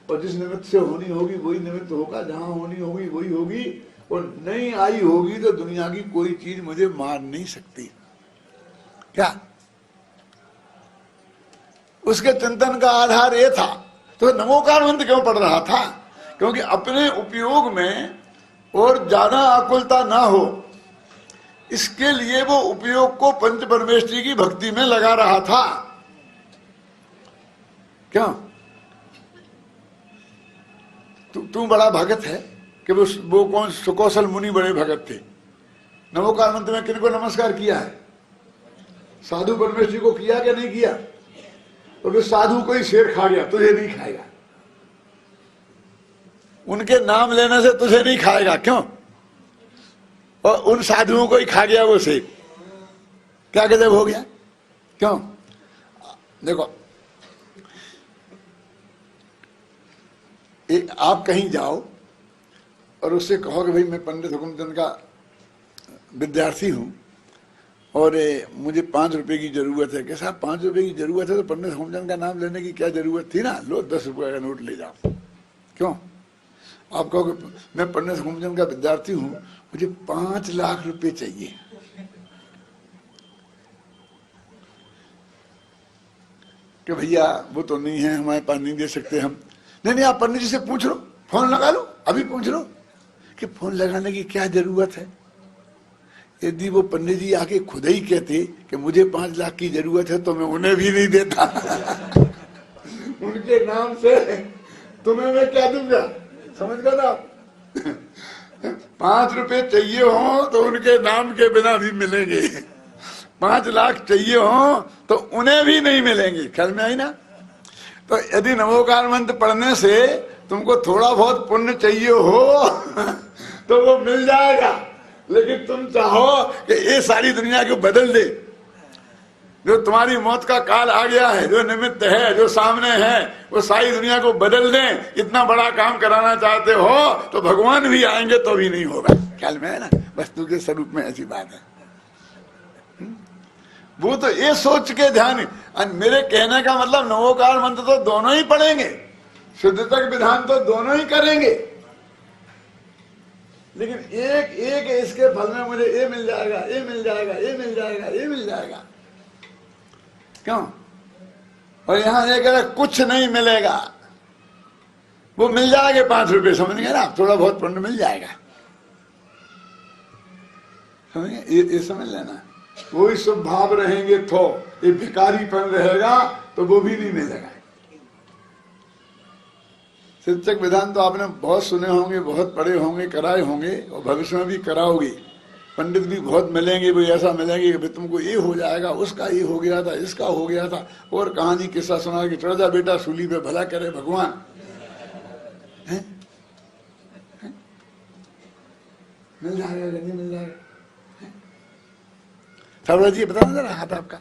और जिस निमित्त से होनी होगी वही निमित्त होगा, जहां होनी होगी वही होगी, और नहीं आई होगी तो दुनिया की कोई चीज मुझे मार नहीं सकती। क्या? उसके चिंतन का आधार ये था। तो नमोकार मंत्र क्यों पढ़ रहा था? क्योंकि अपने उपयोग में और ज्यादा आकुलता ना हो, इसके लिए वो उपयोग को पंच परमेष्ठी की भक्ति में लगा रहा था। क्यों? तू बड़ा भगत है कि वो कौन? सुकौशल मुनि बड़े भगत थे। नमोकार मंत्र में किनको नमस्कार किया है? साधु परमेष्ठी को किया कि नहीं किया? तो फिर साधु को ही शेर खा गया, तुझे नहीं खाएगा। उनके नाम लेने से तुझे नहीं खाएगा। क्यों? और उन साधुओं को ही खा गया वो शेर। क्या गजब हो गया? क्यों? देखो, आप कहीं जाओ और उससे कहो कि भाई मैं पंडित हुकुमचंद का विद्यार्थी हूं और मुझे 5 रुपए की जरूरत है। कि साहब 5 रुपए की जरूरत है तो पंडित हुकुमचंद का नाम लेने की क्या जरूरत थी ना, लो 10 रुपए का नोट ले जाओ। क्यों? आप कहो कि मैं पंडित हुकुमचंद का विद्यार्थी हूं, मुझे 5 लाख रुपए चाहिए। कि भैया वो तो नहीं है, हमारे पास नहीं दे सकते हम, नहीं नहीं, आप पंडित जी से पूछ लो, फोन लगा लो, अभी पूछ लो। कि फोन लगाने की क्या जरूरत है? यदि वो पंडित जी आके खुद ही कहते कि मुझे 5 लाख की जरूरत है तो मैं उन्हें भी नहीं देता। उनके नाम से तुम्हें मैं क्या दूंगा, समझ गए ना? 5 रुपए चाहिए हो तो उनके नाम के बिना भी मिलेंगे, 5 लाख चाहिए हो तो उन्हें भी नहीं मिलेंगे। ख्याल में आई ना? तो यदि नमोकार मंत्र पढ़ने से तुमको थोड़ा बहुत पुण्य चाहिए हो तो वो मिल जाएगा, लेकिन तुम चाहो कि ये सारी दुनिया को बदल दे, जो तुम्हारी मौत का काल आ गया है, जो निमित्त है, जो सामने है, वो सारी दुनिया को बदल दें, इतना बड़ा काम कराना चाहते हो तो भगवान भी आएंगे तो भी नहीं होगा। ख्याल में है ना? वस्तु के स्वरूप में ऐसी बात है। वो तो ये सोच के ध्यान, मेरे कहने का मतलब नवोकार मंत्र तो दोनों ही पढ़ेंगे, शुद्धतक विधान तो दोनों ही करेंगे, लेकिन एक एक इसके फल में मुझे ये मिल जाएगा, ये मिल जाएगा, ये मिल जाएगा, ये मिल जाएगा, क्यों? और यहां एक कुछ नहीं मिलेगा, वो मिल जाएगा 5 रुपए, समझ गए ना? थोड़ा बहुत पुण्य मिल जाएगा, समझ गए? ये समझ लेना। वही शुभ भाव रहेंगे तो ये भिखारीपन रहेगा तो वो भी नहीं मिलेगा। शिक्षक विधान तो आपने बहुत सुने होंगे, बहुत पढ़े होंगे, कराए होंगे, और भविष्य में भी कराओगे। पंडित भी बहुत मिलेंगे, वो ऐसा मिलेंगे कि तुमको ये हो जाएगा, उसका ये हो गया था, इसका हो गया था, और कहानी किस्सा सुना कि चढ़ जा बेटा सूली पे, भला करे भगवान। है? है? मिल जाएगा नहीं मिल जाएगा? सावराज जी बताना जरा, हाथ आपका।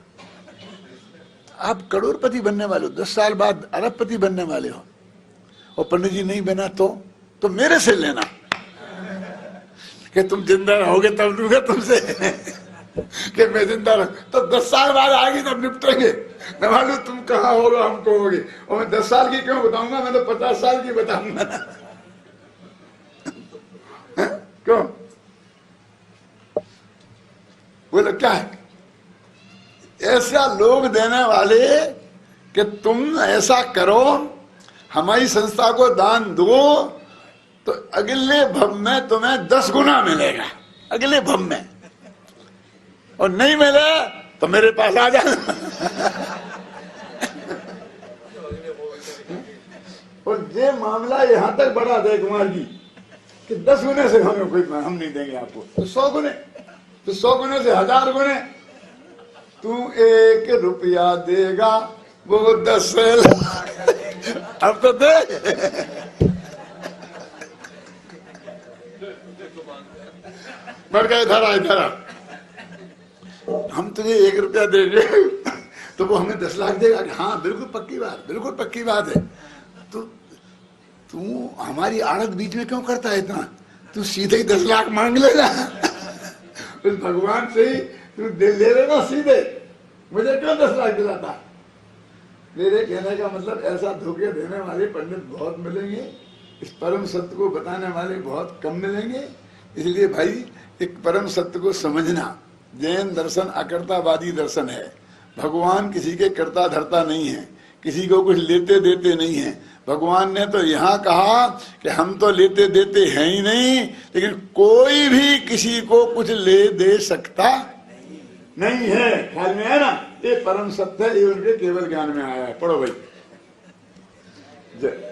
आप करोड़पति बनने वाले हो, 10 साल बाद अरबपति बनने वाले हो, और पंडित जी नहीं बना तो मेरे से लेना कि तुम जिंदा रहोगे तब दूंगा तुमसे, कि मैं जिंदा रहूं तो 10 साल बाद आएगी तब निपटेंगे। न मालूम तुम कहाँ होगा, हम कहोगे, और मैं 10 साल की क्यों बताऊंगा, मैं तो 50 साल की बताऊंगा ना। क्यों? बोलो क्या है? ऐसा लोग देने वाले कि तुम ऐसा करो, हमारी संस्था को दान दो, तो अगले भव में तुम्हें 10 गुना मिलेगा, अगले भव में। और नहीं मिले तो मेरे पास आ जाना। और ये मामला यहां तक बढ़ा दे कुमार जी कि 10 गुने से हमें कोई, हम नहीं देंगे आपको, तो 100 गुने, तो 100 गुने से 1000 गुने। तू 1 रुपया देगा, वो 10 अब तो दे। मर गए, इधर आ, इधर आ। हम तुझे 1 रुपया देंगे तो वो हमें 10 लाख देगा। हाँ बिल्कुल पक्की बात, बिल्कुल पक्की बात है। तो तू हमारी आड़त बीच में क्यों करता है इतना? तू सीधे ही 10 लाख मांग लेना। उस भगवान से ही तू ले लेना सीधे, मुझे क्यों 10 लाख दिलाता? मेरे कहने का मतलब ऐसा धोखे देने वाले पंडित बहुत मिलेंगे, इस परम सत्य को बताने वाले बहुत कम मिलेंगे। इसलिए भाई एक परम सत्य को समझना, जैन दर्शन अकर्तावादी दर्शन है। भगवान किसी के कर्ता धर्ता नहीं है, किसी को कुछ लेते देते नहीं है। भगवान ने तो यहाँ कहा कि हम तो लेते देते हैं ही नहीं, लेकिन कोई भी किसी को कुछ ले दे सकता नहीं है। ख्याल में है ना? ये परम सत्य है, ये उनके केवल ज्ञान में आया है। पढ़ो भाई। जय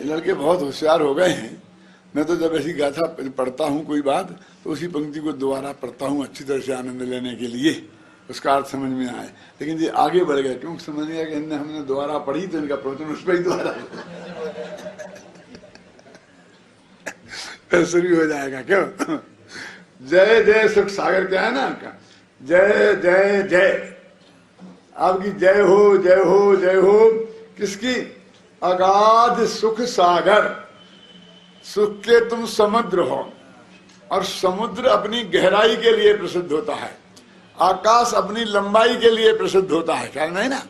लड़के बहुत होशियार हो गए हैं। मैं तो जब ऐसी गाथा पढ़ता हूँ कोई बात, तो उसी पंक्ति को दोबारा पढ़ता हूँ अच्छी तरह से आनंद लेने के लिए, उसका अर्थ समझ में आए। लेकिन ये आगे बढ़ गए, क्योंकि समझ गया कि इनने हमने दोबारा पढ़ी तो इनका प्रवचन उस पर ही दोबारा शुरू हो जाएगा। क्यों? जय जय सुख सागर, क्या है ना आपका? जय जय जय, आपकी जय हो, जय हो, जय हो। किसकी? अगाध सुख सागर, सुख के तुम समुद्र हो, और समुद्र अपनी गहराई के लिए प्रसिद्ध होता है, आकाश अपनी लंबाई के लिए प्रसिद्ध होता है। ख्याल नहीं ना?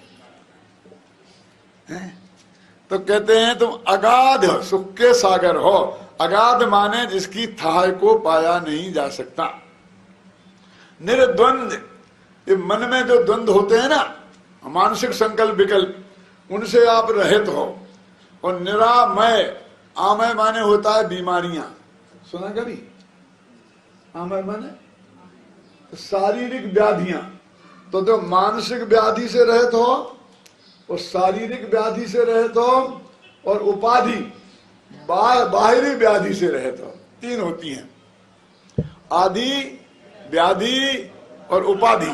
तो कहते हैं तुम अगाध सुख के सागर हो। अगाध माने जिसकी थाह को पाया नहीं जा सकता। निर्द्वंद, ये मन में जो द्वंद होते हैं ना, मानसिक संकल्प विकल्प, उनसे आप रहित हो। और निरामय, आमय माने होता है बीमारियां, सुना कभी? आमय माने शारीरिक व्याधियां। तो जो मानसिक व्याधि से रहित हो और शारीरिक व्याधि से रहित हो और उपाधि बाहरी व्याधि से रहित हो, तीन होती हैं, आदि, व्याधि और उपाधि।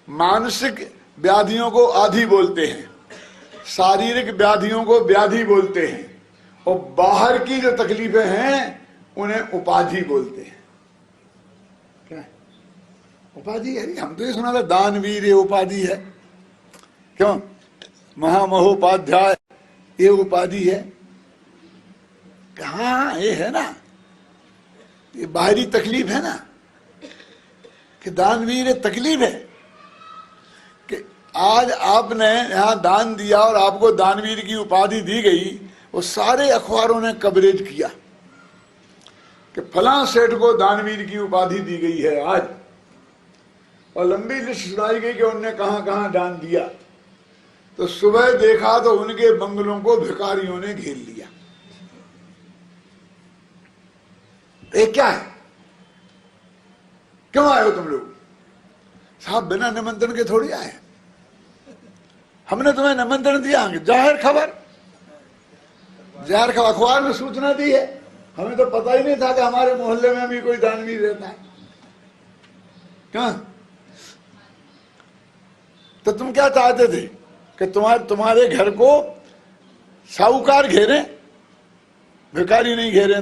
मानसिक व्याधियों को आदि बोलते हैं, शारीरिक व्याधियों को व्याधि बोलते हैं, और बाहर की जो तकलीफें हैं उन्हें उपाधि बोलते हैं। क्या उपाधि है? हम तो ये सुना था दानवीर ये उपाधि है, क्यों? महामहोपाध्याय ये उपाधि है। हाँ ये है ना, ये बाहरी तकलीफ है ना, कि दानवीर तकलीफ है कि आज आपने यहाँ दान दिया और आपको दानवीर की उपाधि दी गई। वो सारे अखबारों ने कवरेज किया कि फलां सेठ को दानवीर की उपाधि दी गई है आज, और लंबी लिस्ट सुनाई गई कि उनने कहां कहां दान दिया। तो सुबह देखा तो उनके बंगलों को भिखारियों ने घेर लिया। ये क्या है? क्यों आए हो तुम लोग? साहब बिना निमंत्रण के थोड़ी आए, हमने तुम्हें निमंत्रण दिया। जाहिर खबर, जाहिर खबर, अखबार में सूचना दी है। हमें तो पता ही नहीं था कि हमारे मोहल्ले में भी कोई दानवीर रहता है। क्या? तो तुम क्या चाहते थे कि तुम्हारे घर को साहूकार घेरे, भिखारी नहीं घेरे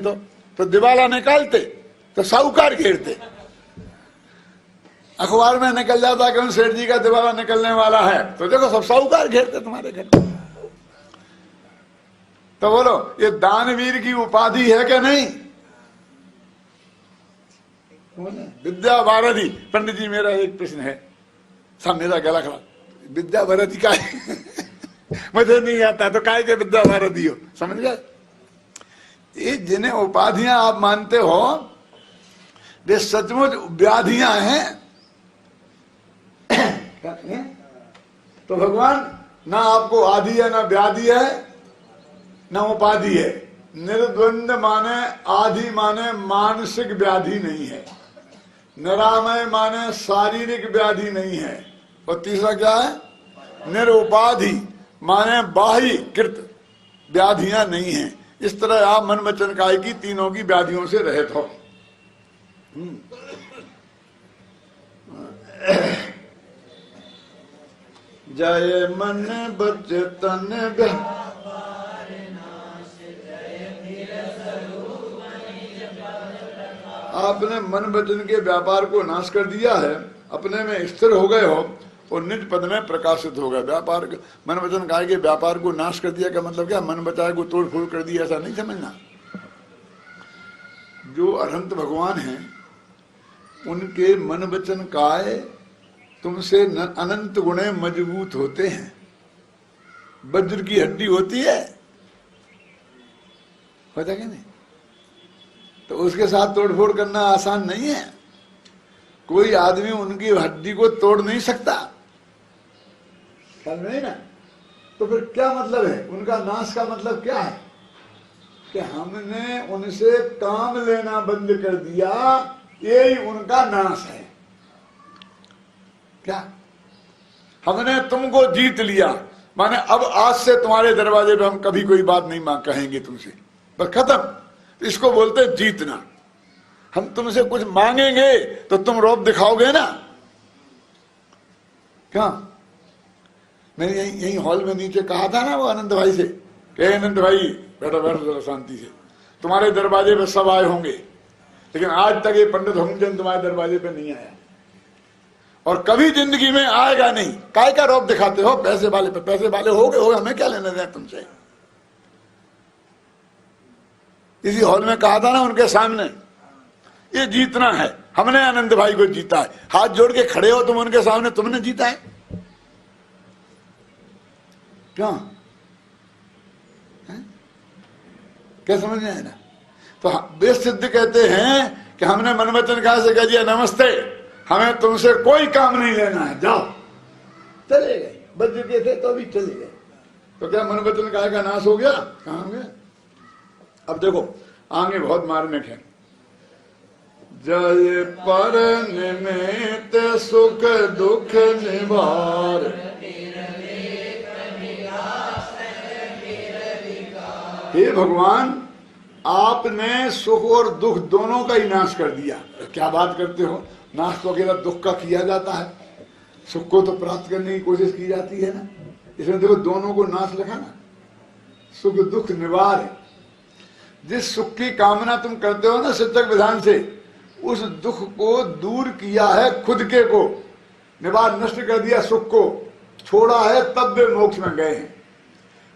तो दिवाला निकालते, तो साहूकार घेरते। अखबार में निकल जाता कि उन सेठ जी का दिवाला निकलने वाला है, तो देखो सब साहूकार घेरते तुम्हारे घर। तो बोलो ये दानवीर की उपाधि है कि नहीं? विद्या भारती। पंडित जी मेरा एक प्रश्न है, सब मेरा गला खड़ा, विद्या भारती का है? मुझे नहीं आता तो काय के विद्या भारती हो, समझ गए? ये जिन्हें उपाधियां आप मानते हो वे सचमुच व्याधियां हैं। तो भगवान ना आपको आदि है, ना व्याधि है, ना उपाधि है। निर्द्वंद माने आदि माने मानसिक व्याधि नहीं है, निरामय माने शारीरिक व्याधि नहीं है, और तीसरा क्या है? निरुपाधि माने बाह्य कृत व्याधियां नहीं है। इस तरह आप मन वचन काय की तीनों की व्याधियों से रहित हो। जय मन बचतन आपने मन वचन के व्यापार को नाश कर दिया है, अपने में स्थिर हो गए हो और निज पद में प्रकाशित हो गए। व्यापार मन वचन काय के व्यापार को नाश कर दिया का मतलब क्या? मन बचाए को तोड़ फोड़ कर दिया, ऐसा नहीं समझना। जो अनंत भगवान हैं उनके मन वचन काय तुमसे अनंत गुणे मजबूत होते हैं। वज्र की हड्डी होती है, होता क्या नहीं? तो उसके साथ तोड़फोड़ करना आसान नहीं है। कोई आदमी उनकी हड्डी को तोड़ नहीं सकता, ख्याल नहीं ना? तो फिर क्या मतलब है उनका नाश का? मतलब क्या है कि हमने उनसे काम लेना बंद कर दिया, यही उनका नाश है। क्या? हमने तुमको जीत लिया, माने अब आज से तुम्हारे दरवाजे पे हम कभी कोई बात नहीं मांग कहेंगे तुमसे, बस खत्म। इसको बोलते जीतना। हम तुमसे कुछ मांगेंगे तो तुम रौब दिखाओगे ना? क्या? मैंने यही हॉल में नीचे कहा था ना वो अनंत भाई से, कहे अनंत भाई बैठो बैठो जरा शांति से, तुम्हारे दरवाजे पे सब आए होंगे, लेकिन आज तक ये पंडित हुमचंद तुम्हारे दरवाजे पे नहीं आया और कभी जिंदगी में आएगा नहीं। काय का रौब दिखाते हो? पैसे वाले पे पैसे वाले हो गए, हमें क्या लेना देना तुमसे? इसी हॉल में कहा था ना उनके सामने, ये जीतना है। हमने आनंद भाई को जीता है। हाथ जोड़ के खड़े हो तुम उनके सामने, तुमने जीता है। क्यों? क्या समझ में आया ना? तो वेद सिद्ध कहते हैं कि हमने मन वचन काया से कह दिया नमस्ते, हमें तुमसे कोई काम नहीं लेना है, जाओ। चले गए, बच चुके थे तो भी चले गए। तो क्या मन वचन काया का नाश हो गया? कहां हो गया? अब देखो आगे बहुत मार्मिक है। जय पर निमित्त सुख दुख निवार, हे भगवान आपने सुख और दुख दोनों का ही नाश कर दिया। क्या बात करते हो? नाश तो अकेला दुख का किया जाता है, सुख को तो प्राप्त करने की कोशिश की जाती है ना। इसमें देखो दोनों को नाश लिखा ना, सुख दुख निवार है। जिस सुख की कामना तुम करते हो ना शिक्षक विधान से, उस दुख को दूर किया है खुद के को, निवार नष्ट कर दिया, सुख को छोड़ा है, तब वे मोक्ष में गए हैं।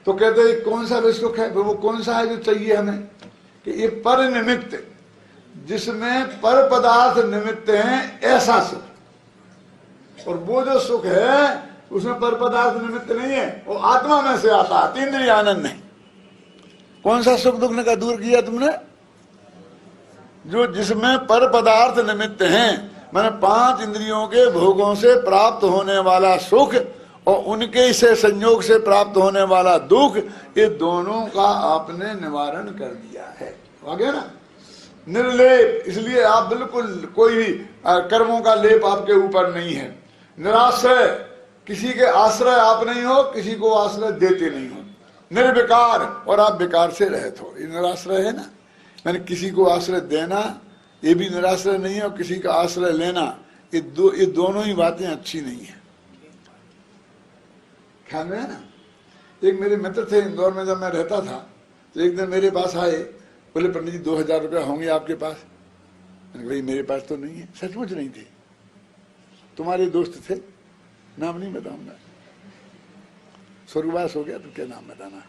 तो कहते हैं कौन सा वे सुख है? वो कौन सा है जो चाहिए हमें? कि ये पर निमित्त, जिसमें पर पदार्थ निमित्त हैं, ऐसा सुख। और वो जो सुख है उसमें पर पदार्थ निमित्त नहीं है, वो आत्मा में से आता है, तीन्द्रिय आनंद नहीं। कौन सा सुख दुख का दूर किया तुमने? जो जिसमें पर पदार्थ निमित्त हैं, मैंने 5 इंद्रियों के भोगों से प्राप्त होने वाला सुख और उनके से संयोग से प्राप्त होने वाला दुख, ये दोनों का आपने निवारण कर दिया है। आ गया ना? निर्लेप, इसलिए आप बिल्कुल कोई भी कर्मों का लेप आपके ऊपर नहीं है। निराश्रय, किसी के आश्रय आप नहीं हो, किसी को आश्रय देते नहीं हो। निर्विकार, और आप विकार से रहित हो, ये निराश्रय है ना। मैंने किसी को आश्रय देना ये भी निराश्रय नहीं है, और किसी का आश्रय लेना ये दोनों ही बातें अच्छी नहीं है। ख्याल में है ना? एक मेरे मित्र थे इंदौर में, जब मैं रहता था तो एक दिन मेरे पास आए, बोले पंडित जी 2000 रुपया होंगे आपके पास? मैंने भाई मेरे पास तो नहीं है। सचमुच नहीं थे, तुम्हारे दोस्त थे, नाम नहीं बताऊंगा, स्वर्गवास हो गया तो क्या नाम बताना।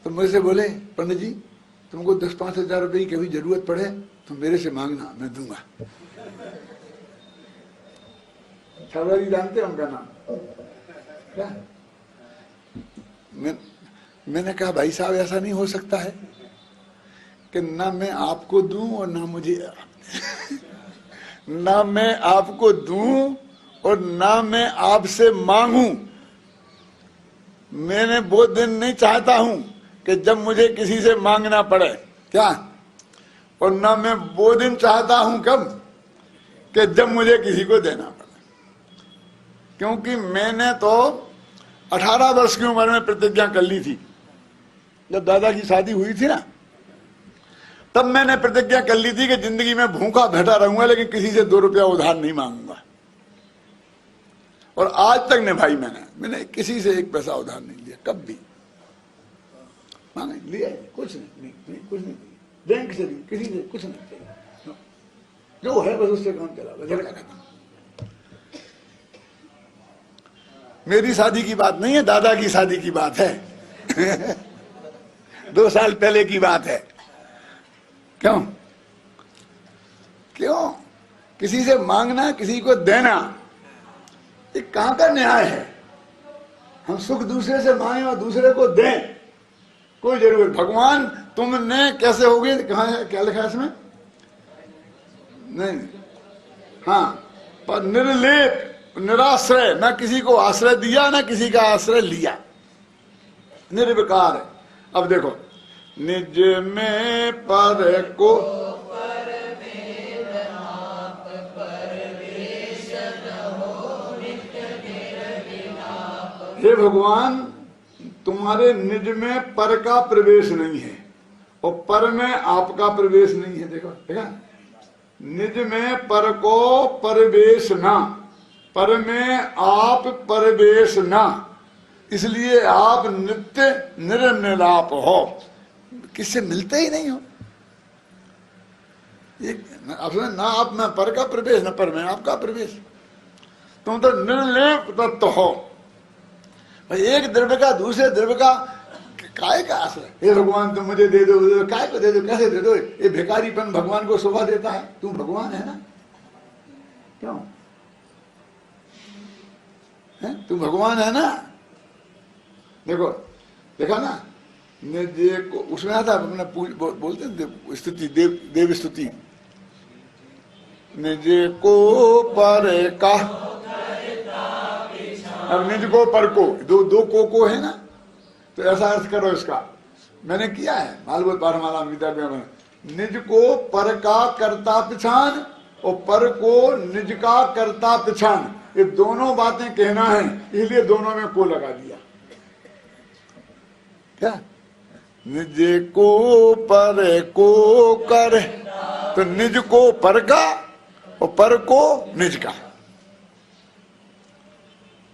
तो मुझसे बोले पंडित जी तुमको 10-5 हजार रुपये की कभी जरूरत पड़े तो मेरे से मांगना, मैं दूंगा। छाबड़ा जी जानते हैं उनका नाम क्या? मैंने कहा भाई साहब ऐसा नहीं हो सकता है कि ना मैं आपको दूं और ना मुझे ना मैं आपको दूं और ना मैं आपसे मांगूं। मैंने वो दिन नहीं चाहता हूं कि जब मुझे किसी से मांगना पड़े, क्या? और ना मैं वो दिन चाहता हूं कब कि जब मुझे किसी को देना पड़े। क्योंकि मैंने तो 18 वर्ष की उम्र में प्रतिज्ञा कर ली थी, जब दादा की शादी हुई थी ना, तब मैंने प्रतिज्ञा कर ली थी कि जिंदगी में भूखा बैठा रहूंगा लेकिन किसी से 2 रुपया उधार नहीं मांगूंगा। और आज तक निभाई मैंने किसी से 1 पैसा उधार नहीं लिया, कब भी मांगे लिया कुछ नहीं, कुछ नहीं, बैंक से भी किसी से कुछ नहीं चाहिए, जो है बस उससे काम चला, झगड़ा खत्म। मेरी शादी की बात नहीं है, दादा की शादी की बात है 2 साल पहले की बात है। क्यों किसी से मांगना, किसी को देना, ये कहां का न्याय है? हम सुख दूसरे से मांगे और दूसरे को दें, कोई जरूरत। भगवान तुमने कैसे होगी, कहां है, क्या लिखा है इसमें? नहीं, हाँ, पर निर्लेप, निराश्रय, ना किसी को आश्रय दिया ना किसी का आश्रय लिया, निर्विकार है। अब देखो, निज में पर को हे भगवान तुम्हारे निज में पर का प्रवेश नहीं है और पर में आपका प्रवेश नहीं है। देखो देखा, निज में पर को प्रवेश ना, पर में आप प्रवेश ना, इसलिए आप नित्य निर्निलाप हो, किससे मिलते ही नहीं हो। ना आप में पर का प्रवेश, न पर में आपका प्रवेश, तुम तो निर्लेप तत्व हो। भाई एक द्रव्य का दूसरे द्रव्य का काय का आश्रय? हे भगवान तुम मुझे दे दो, काय को दे दो, कैसे दे दो? ये भिखारीपन भगवान को शोभा देता है? तू भगवान है ना, क्यों? है? तू भगवान है ना। देखो देखा ना, निज को उसमें आता अपना बोलते हैं स्तुति, देव स्तुति। निज को पर का, अब निज को पर को, दो को है ना, तो ऐसा अर्थ करो इसका। मैंने किया है मालूम पाठमाला गीता में, निज को पर का करता पिछान और पर को निज का करता पिछान, ये दोनों बातें कहना है, इसलिए दोनों में को लगा दिया। क्या? निज को पर को कर, तो निज को पर का और पर को निज का,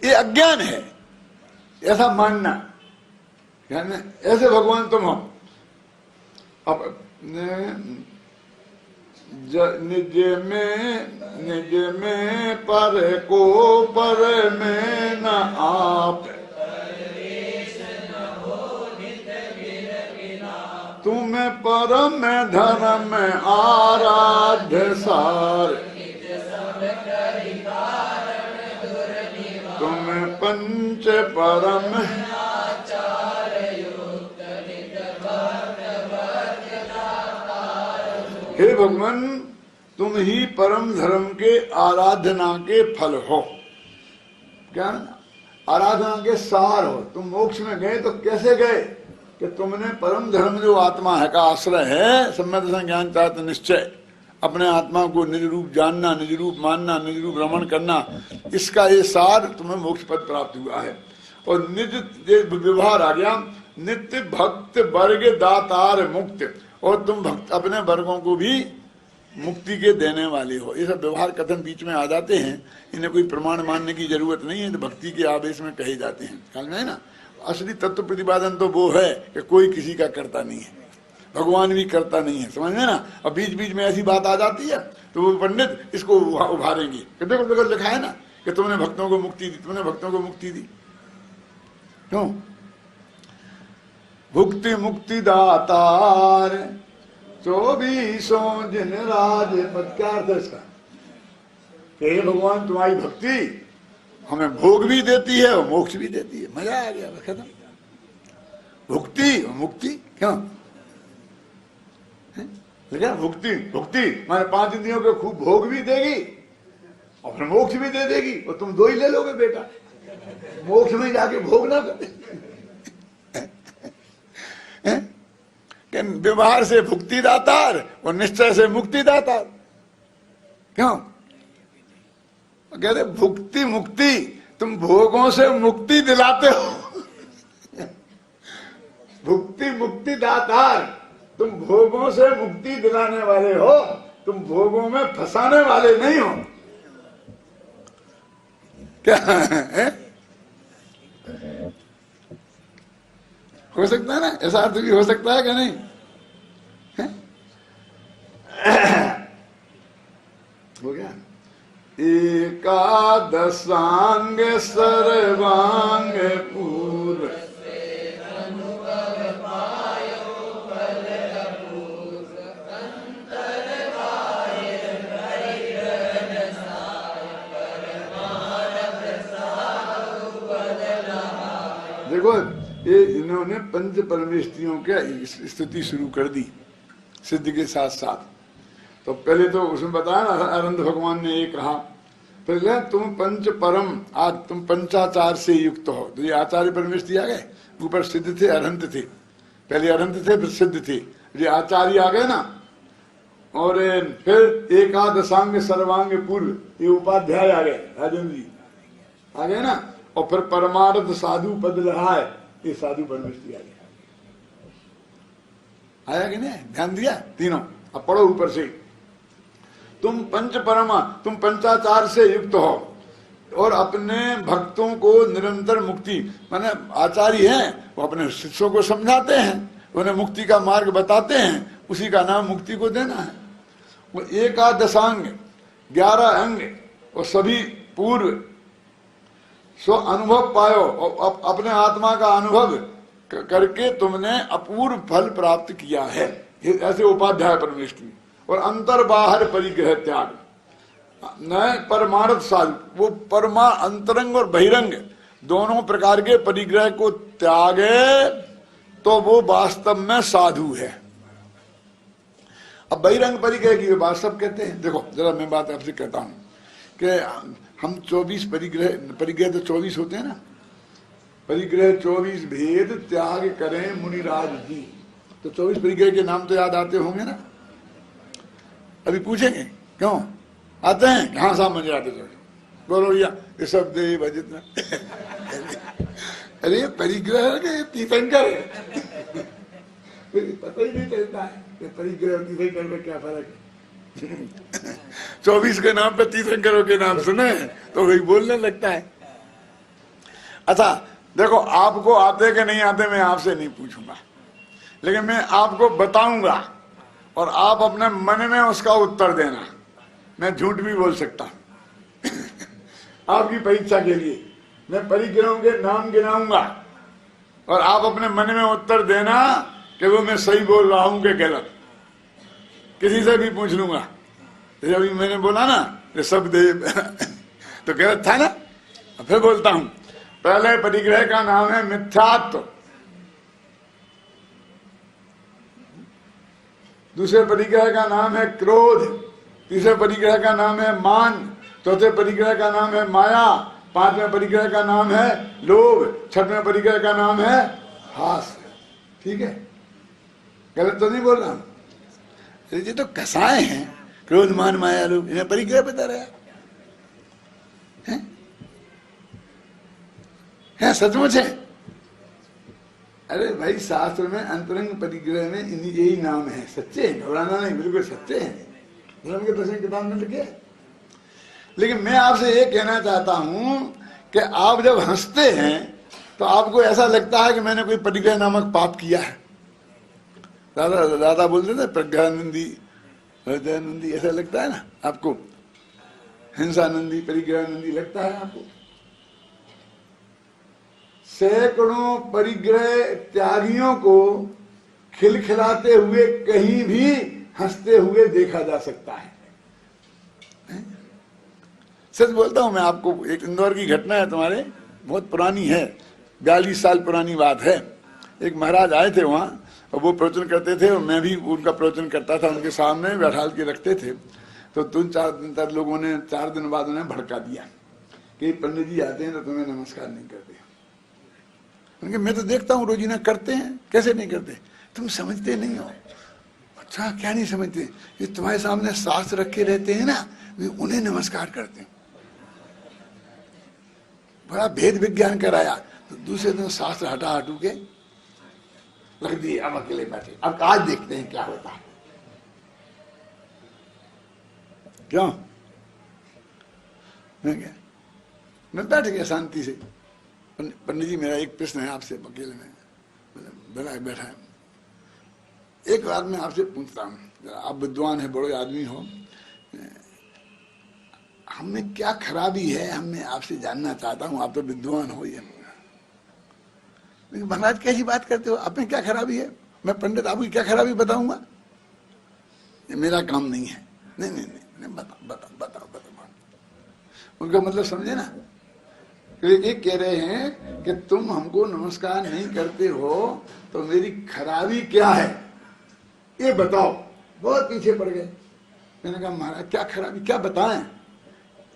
ये अज्ञान है ऐसा मानना। यानी ऐसे भगवान तुम हो। अब निज में पर को पर में न आप, तुम्हें परम धर्म आराध्य सार, तुम्हें पंच परम हे भगवान, तुम ही परम धर्म के आराधना के फल हो। क्या आराधना के सार हो। तुम मोक्ष में गए तो कैसे गए कि तुमने परम धर्म जो आत्मा है का आश्रय है, सम्यक दर्शन ज्ञान चाहत निश्चय, अपने आत्मा को निज रूप जानना, निज रूप मानना, निज रूप रमण करना, इसका ये सार तुम्हें मोक्ष पद प्राप्त हुआ है। और निज व्यवहार आ गया, नित्य भक्त वर्ग दातार मुक्त, और तुम भक्त अपने वर्गों को भी मुक्ति के देने वाले हो। ये सब व्यवहार कथन बीच में आ जाते हैं, इन्हें कोई प्रमाण मानने की जरूरत नहीं है, तो भक्ति के आवेश में कहे जाते हैं। ख्याल में है ना। असली तत्व प्रतिपादन तो वो है कि कोई किसी का करता नहीं है, भगवान भी करता नहीं है, समझ में ना। अब बीच बीच में ऐसी बात आ जाती है तो वो पंडित इसको उभारेंगे कि देखो देखो लिखा है ना कि तुमने भक्तों को मुक्ति दी, तुमने भक्तों को मुक्ति दी। क्यों? भुक्ति मुक्ति दातार 24 जिन राज पद। क्या अर्थ है इसका? हे भगवान, तुम्हारी भक्ति हमें भोग भी देती है और मोक्ष भी देती है। मजा आ गया, खत्म। भुक्ति और मुक्ति, क्यों है? भुक्ति भुक्ति माने 5 इंद्रियों के खूब भोग भी देगी और फिर मोक्ष भी दे देगी, और तुम 2 ही ले लोगे बेटा, मोक्ष में जाके भोग ना कर। व्यवहार से भुक्ति दातार और निश्चय से मुक्ति दातार। क्यों कहते भुक्ति मुक्ति, तुम भोगों से मुक्ति दिलाते हो। भुक्ति मुक्ति दातार, तुम भोगों से मुक्ति दिलाने वाले हो, तुम भोगों में फंसाने वाले नहीं हो। क्या है? हो सकता है ना, ऐसा अर्थ भी हो सकता है कि नहीं? हो गया। एकादशांग सर्वांग पूर्व, देखो ये इन्होंने पंच परमेष्ठियों के स्तुति शुरू कर दी सिद्ध के साथ साथ। तो पहले तो उसमें बताया ना, अरंत भगवान ने ये कहा, पहले तुम पंच परम, आज तुम पंचाचार से युक्त हो। तो ये आचार्य परमेष्ठि आ गए, ऊपर सिद्ध थे अरंत थे, पहले अरंत थे फिर सिद्ध थे, ये आचार्य आ गए ना। और फिर एकादशांग सर्वांग पूर्व, ये उपाध्याय आ गए, राजेंद्र जी आ गए ना। और फिर परमार्थ साधु पद रहा है, ये साधु परमेष्ठि आ गया। आया कि नहीं? ध्यान दिया तीनों। अब पढ़ो ऊपर से, तुम पंच परमा, तुम पंचाचार से युक्त हो और अपने भक्तों को निरंतर मुक्ति, माने आचार्य हैं वो अपने शिष्यों को समझाते हैं, उन्हें मुक्ति का मार्ग बताते हैं, उसी का नाम मुक्ति को देना है। वो एकादशांग 11 अंग और सभी पूर्व सो अनुभव पायो, और अपने आत्मा का अनुभव करके तुमने अपूर्व फल प्राप्त किया है। ऐसे उपाध्याय परमेष्ठि। और अंतर बाहर परिग्रह त्याग, न परमार्थ साधु, वो परमा अंतरंग और बहिरंग दोनों प्रकार के परिग्रह को त्यागे तो वो वास्तव में साधु है। अब बहिरंग परिग्रह की बात सब कहते हैं। देखो जरा मैं बात आपसे कहता हूं कि हम 24 परिग्रह तो 24 होते हैं ना, परिग्रह 24 भेद त्याग करें मुनिराज जी, तो 24 परिग्रह के नाम तो याद आते होंगे ना। अभी पूछेंगे क्यों आते हैं, कहां समझ आते थे, बोलो भैया ऋषभ देव जितना अरे परिग्रह के तीर्थंकर पता ही नहीं चलता है कि परिग्रह और तीर्थंकर में क्या फर्क है। 24 के नाम पे तीर्थंकरों के नाम सुने तो वही बोलने लगता है। अच्छा देखो, आपको आते कि नहीं आते मैं आपसे नहीं पूछूंगा, लेकिन मैं आपको बताऊंगा और आप अपने मन में उसका उत्तर देना। मैं झूठ भी बोल सकता हूं आपकी परीक्षा के लिए मैं परिग्रहों के नाम गिनाऊंगा और आप अपने मन में उत्तर देना कि वो मैं सही बोल रहा हूं कि गलत। किसी से भी पूछ लूंगा, जैसे अभी मैंने बोला ना ऋषभ देव तो गलत था ना। फिर बोलता हूं, पहले परिग्रह का नाम है मिथ्यात्व, दूसरे परिग्रह का नाम है क्रोध, तीसरे परिग्रह का नाम है मान, चौथे परिग्रह का नाम है माया, पांचवें परिग्रह का नाम है लोभ, छठवें परिग्रह का नाम है हास्य। ठीक है, गलत तो नहीं बोल रहा हूं। ये तो कसाए हैं, क्रोध मान माया लोभ, इन्हें परिग्रह बता रहा है सचमुच है। अरे भाई शास्त्र में अंतरंग परिग्रह में यही नाम है, सच्चे हैं, घबराना नहीं, बिल्कुल सच्चे हैं, धर्म के दर्शन किताब में लिखे। लेकिन मैं आपसे ये कहना चाहता हूं कि आप जब हंसते हैं तो आपको ऐसा लगता है कि मैंने कोई परिग्रह नामक पाप किया है। दादा बोलते थे प्रज्ञानंदी हृदयानंदी, ऐसा लगता है ना आपको, हिंसानंदी परिग्रहानंदी लगता है आपको। सैकड़ों परिग्रह त्यागियों को खिलखिलाते हुए कहीं भी हंसते हुए देखा जा सकता है। सच बोलता हूं मैं आपको, एक इंदौर की घटना है तुम्हारे, बहुत पुरानी है, 42 साल पुरानी बात है। एक महाराज आए थे वहां और वो प्रवचन करते थे और मैं भी उनका प्रवचन करता था, उनके सामने बैठा के रखते थे। तो 3-4 दिन तक लोगों ने 4 दिन बाद उन्हें भड़का दिया कि पंडित जी आते हैं तो तुम्हें नमस्कार नहीं करते। उनके मैं तो देखता हूँ रोजीना करते हैं, कैसे नहीं करते, तुम समझते नहीं हो। अच्छा क्या नहीं समझते, ये तुम्हारे सामने शास्त्र रखे रहते हैं ना, वे उन्हें नमस्कार करते हैं। बड़ा भेद विज्ञान कराया, तो दूसरे दिन शास्त्र हटा हटू के रख दिए, अब अकेले बैठे, अब आज देखते हैं क्या होता है। क्यों मैं बैठ गया शांति से। पंडित जी मेरा एक प्रश्न है आपसे, अकेले में बड़ा बैठा है, एक बात मैं आपसे पूछता हूँ, आप विद्वान है, बड़े आदमी हो, हमें क्या खराबी है, हमें आपसे जानना चाहता हूँ, आप तो विद्वान हो। ये महाराज कैसी बात करते हो, आप में क्या खराबी है, मैं पंडित आपकी क्या खराबी बताऊंगा, ये मेरा काम नहीं है। नहीं नहीं नहीं, बताओ। उनका मतलब समझे ना, ये कह रहे हैं कि तुम हमको नमस्कार नहीं करते हो तो मेरी खराबी क्या है ये बताओ। बहुत पीछे पड़ गए। मैंने कहा महाराज क्या खराबी, क्या बताएं,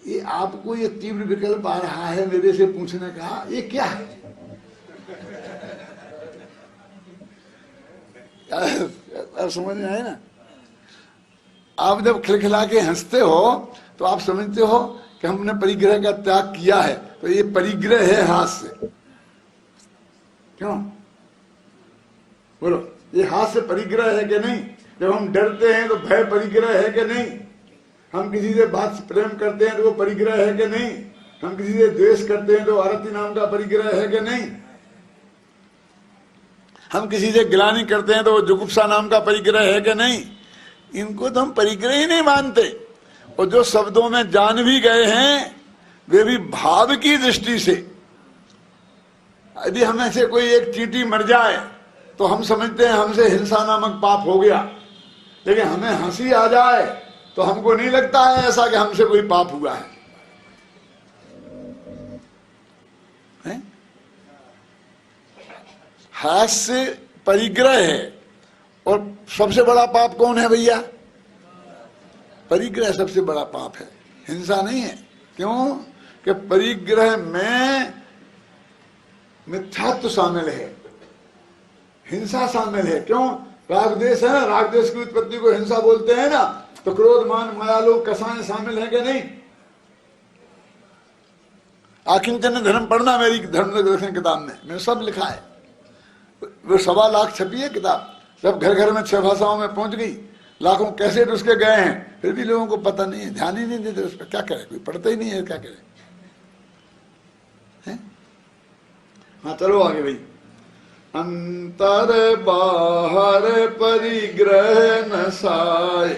ये आपको ये तीव्र विकल्प आ रहा है मेरे से पूछने का, ये क्या है। आप समझ में आए ना, आप जब खिलखिला के हंसते हो तो आप समझते हो कि हमने परिग्रह का त्याग किया है, तो ये परिग्रह है हाथ से। क्यों बोलो, ये हाथ से परिग्रह है कि नहीं। जब हम डरते हैं तो भय परिग्रह है कि नहीं। हम किसी से बात प्रेम करते हैं तो वो परिग्रह है कि नहीं। हम किसी से द्वेष करते हैं तो आरती नाम का परिग्रह है कि नहीं। हम किसी से गिलानी करते हैं तो वो जुगुप्सा नाम का परिग्रह है कि नहीं। इनको तो हम परिग्रह ही नहीं मानते। और जो शब्दों में जान भी गए हैं वे भी भाव की दृष्टि से। यदि हमें से कोई एक चींटी मर जाए तो हम समझते हैं हमसे हिंसा नामक पाप हो गया, लेकिन हमें हंसी आ जाए तो हमको नहीं लगता है ऐसा कि हमसे कोई पाप हुआ है, हैं? हास्य परिग्रह है। और सबसे बड़ा पाप कौन है भैया? परिग्रह सबसे बड़ा पाप है, हिंसा नहीं है। क्यों? कि परिग्रह में मिथ्यात्व शामिल है, हिंसा शामिल है। क्यों? राग देश है ना, राग देश की उत्पत्ति को हिंसा बोलते हैं ना। तो क्रोध मान माया लोभ कसाएं शामिल है कि नहीं? आकिंचन धर्म पढ़ना मेरी धर्म दर्शन किताब में, मैंने सब लिखा है। वो 1.25 लाख छपी है किताब, सब घर घर में 6 भाषाओं में पहुंच गई, लाखों कैसेट उसके गए हैं, फिर भी लोगों को पता नहीं है, ध्यान ही नहीं देते उस पर। क्या करे, कोई पढ़ता ही नहीं है, क्या करे, हैं? हाँ चलो आगे भाई। अंतर बाहर परिग्रह नसाय,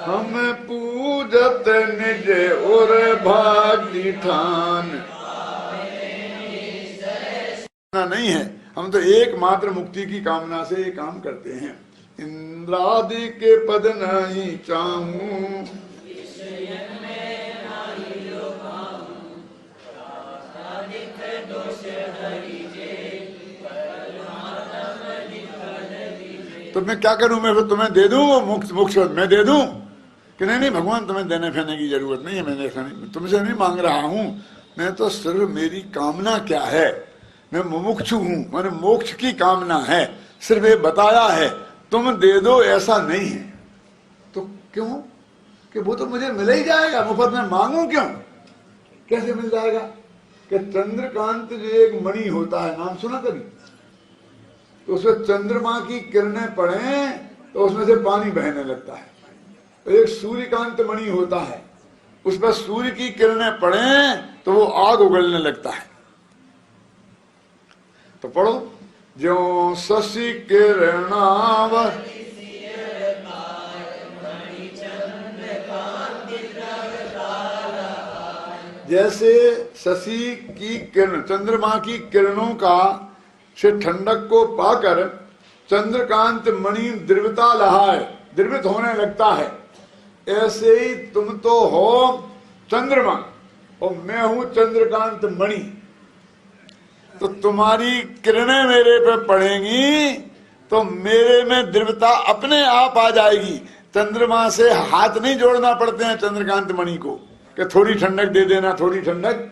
हम पूजत निज और भाग्य ठान। नहीं है, हम तो एकमात्र मुक्ति की कामना से ये काम करते हैं। इंद्रादि के पद नहीं चाहूं, तो मैं क्या करूं? मैं फिर तुम्हें दे दूं वो मोक्ष मैं दे दूं कि नहीं? नहीं भगवान, तुम्हें देने फेरने की जरूरत नहीं है, मैंने तुमसे नहीं मांग रहा हूं। मैं तो सिर्फ मेरी कामना क्या है, मैं मुमुक्षु हूं, मैंने मोक्ष की कामना है, सिर्फ ये बताया है। तुम दे दो ऐसा नहीं है। तो क्यों? कि वो तो मुझे मिल ही जाएगा, मुफ्त में मांगू क्यों? कैसे मिल जाएगा? कि चंद्रकांत जो एक मणि होता है, नाम सुना कभी? तो उसमें चंद्रमा की किरणें पड़े तो उसमें से पानी बहने लगता है। तो एक सूर्यकांत मणि होता है, उस पर सूर्य की किरणें पड़े तो वो आग उगलने लगता है। तो पढ़ो, जो शशि किरणाव जैसे शशि की किरण, चंद्रमा की किरणों का से ठंडक को पाकर चंद्रकांत मणि द्रवता लहाए, द्रवित होने लगता है, ऐसे ही तुम तो हो चंद्रमा और मैं हूं चंद्रकांत मणि। तो तुम्हारी किरणें मेरे पे पड़ेंगी तो मेरे में द्रवता अपने आप आ जाएगी। चंद्रमा से हाथ नहीं जोड़ना पड़ते हैं चंद्रकांत मणि को कि थोड़ी ठंडक दे देना, थोड़ी ठंडक।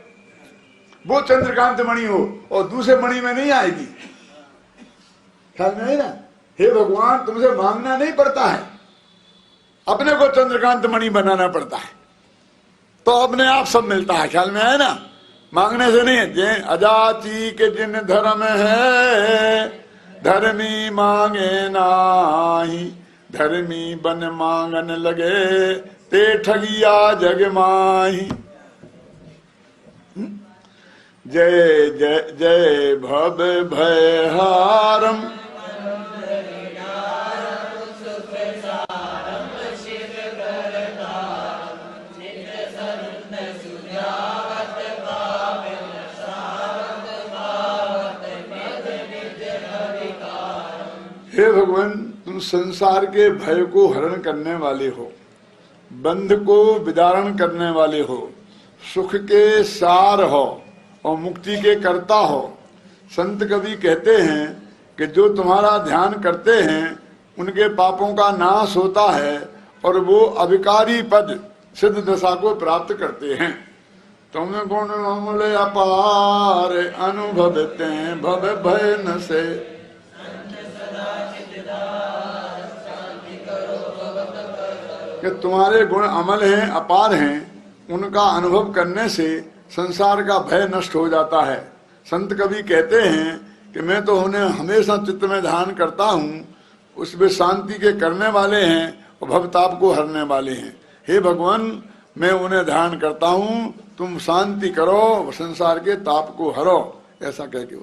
वो चंद्रकांत मणि हो और दूसरे मणि में नहीं आएगी। ख्याल में है ना? हे भगवान, तुमसे मांगना नहीं पड़ता है, अपने को चंद्रकांत मणि बनाना पड़ता है, तो अपने आप सब मिलता है। ख्याल में है ना? मांगने से नहीं है। जे अजाची के जिन धर्म है, धर्मी मांगे नाही, धर्मी बन मांगन लगे, ते ठगिया जग माही। जय जय जय भव भय हारम, हे भगवान, तुम संसार के भय को हरण करने वाले हो, बंध को विदारण करने वाले हो, सुख के सार हो और मुक्ति के कर्ता हो। संत कवि कहते हैं कि जो तुम्हारा ध्यान करते हैं उनके पापों का नाश होता है और वो अविकारी पद सिद्ध दशा को प्राप्त करते हैं। तुम गुण अमूल्य अपार अनुभवते हैं भव भय न से। कि तुम्हारे गुण अमल हैं, अपार हैं, उनका अनुभव करने से संसार का भय नष्ट हो जाता है। संत कवि कहते हैं कि मैं तो उन्हें हमेशा चित्त में ध्यान करता हूँ, उसमें शांति के करने वाले हैं और भवताप को हरने वाले हैं। हे भगवान, मैं उन्हें ध्यान करता हूँ, तुम शांति करो, संसार के ताप को हरो, ऐसा कह के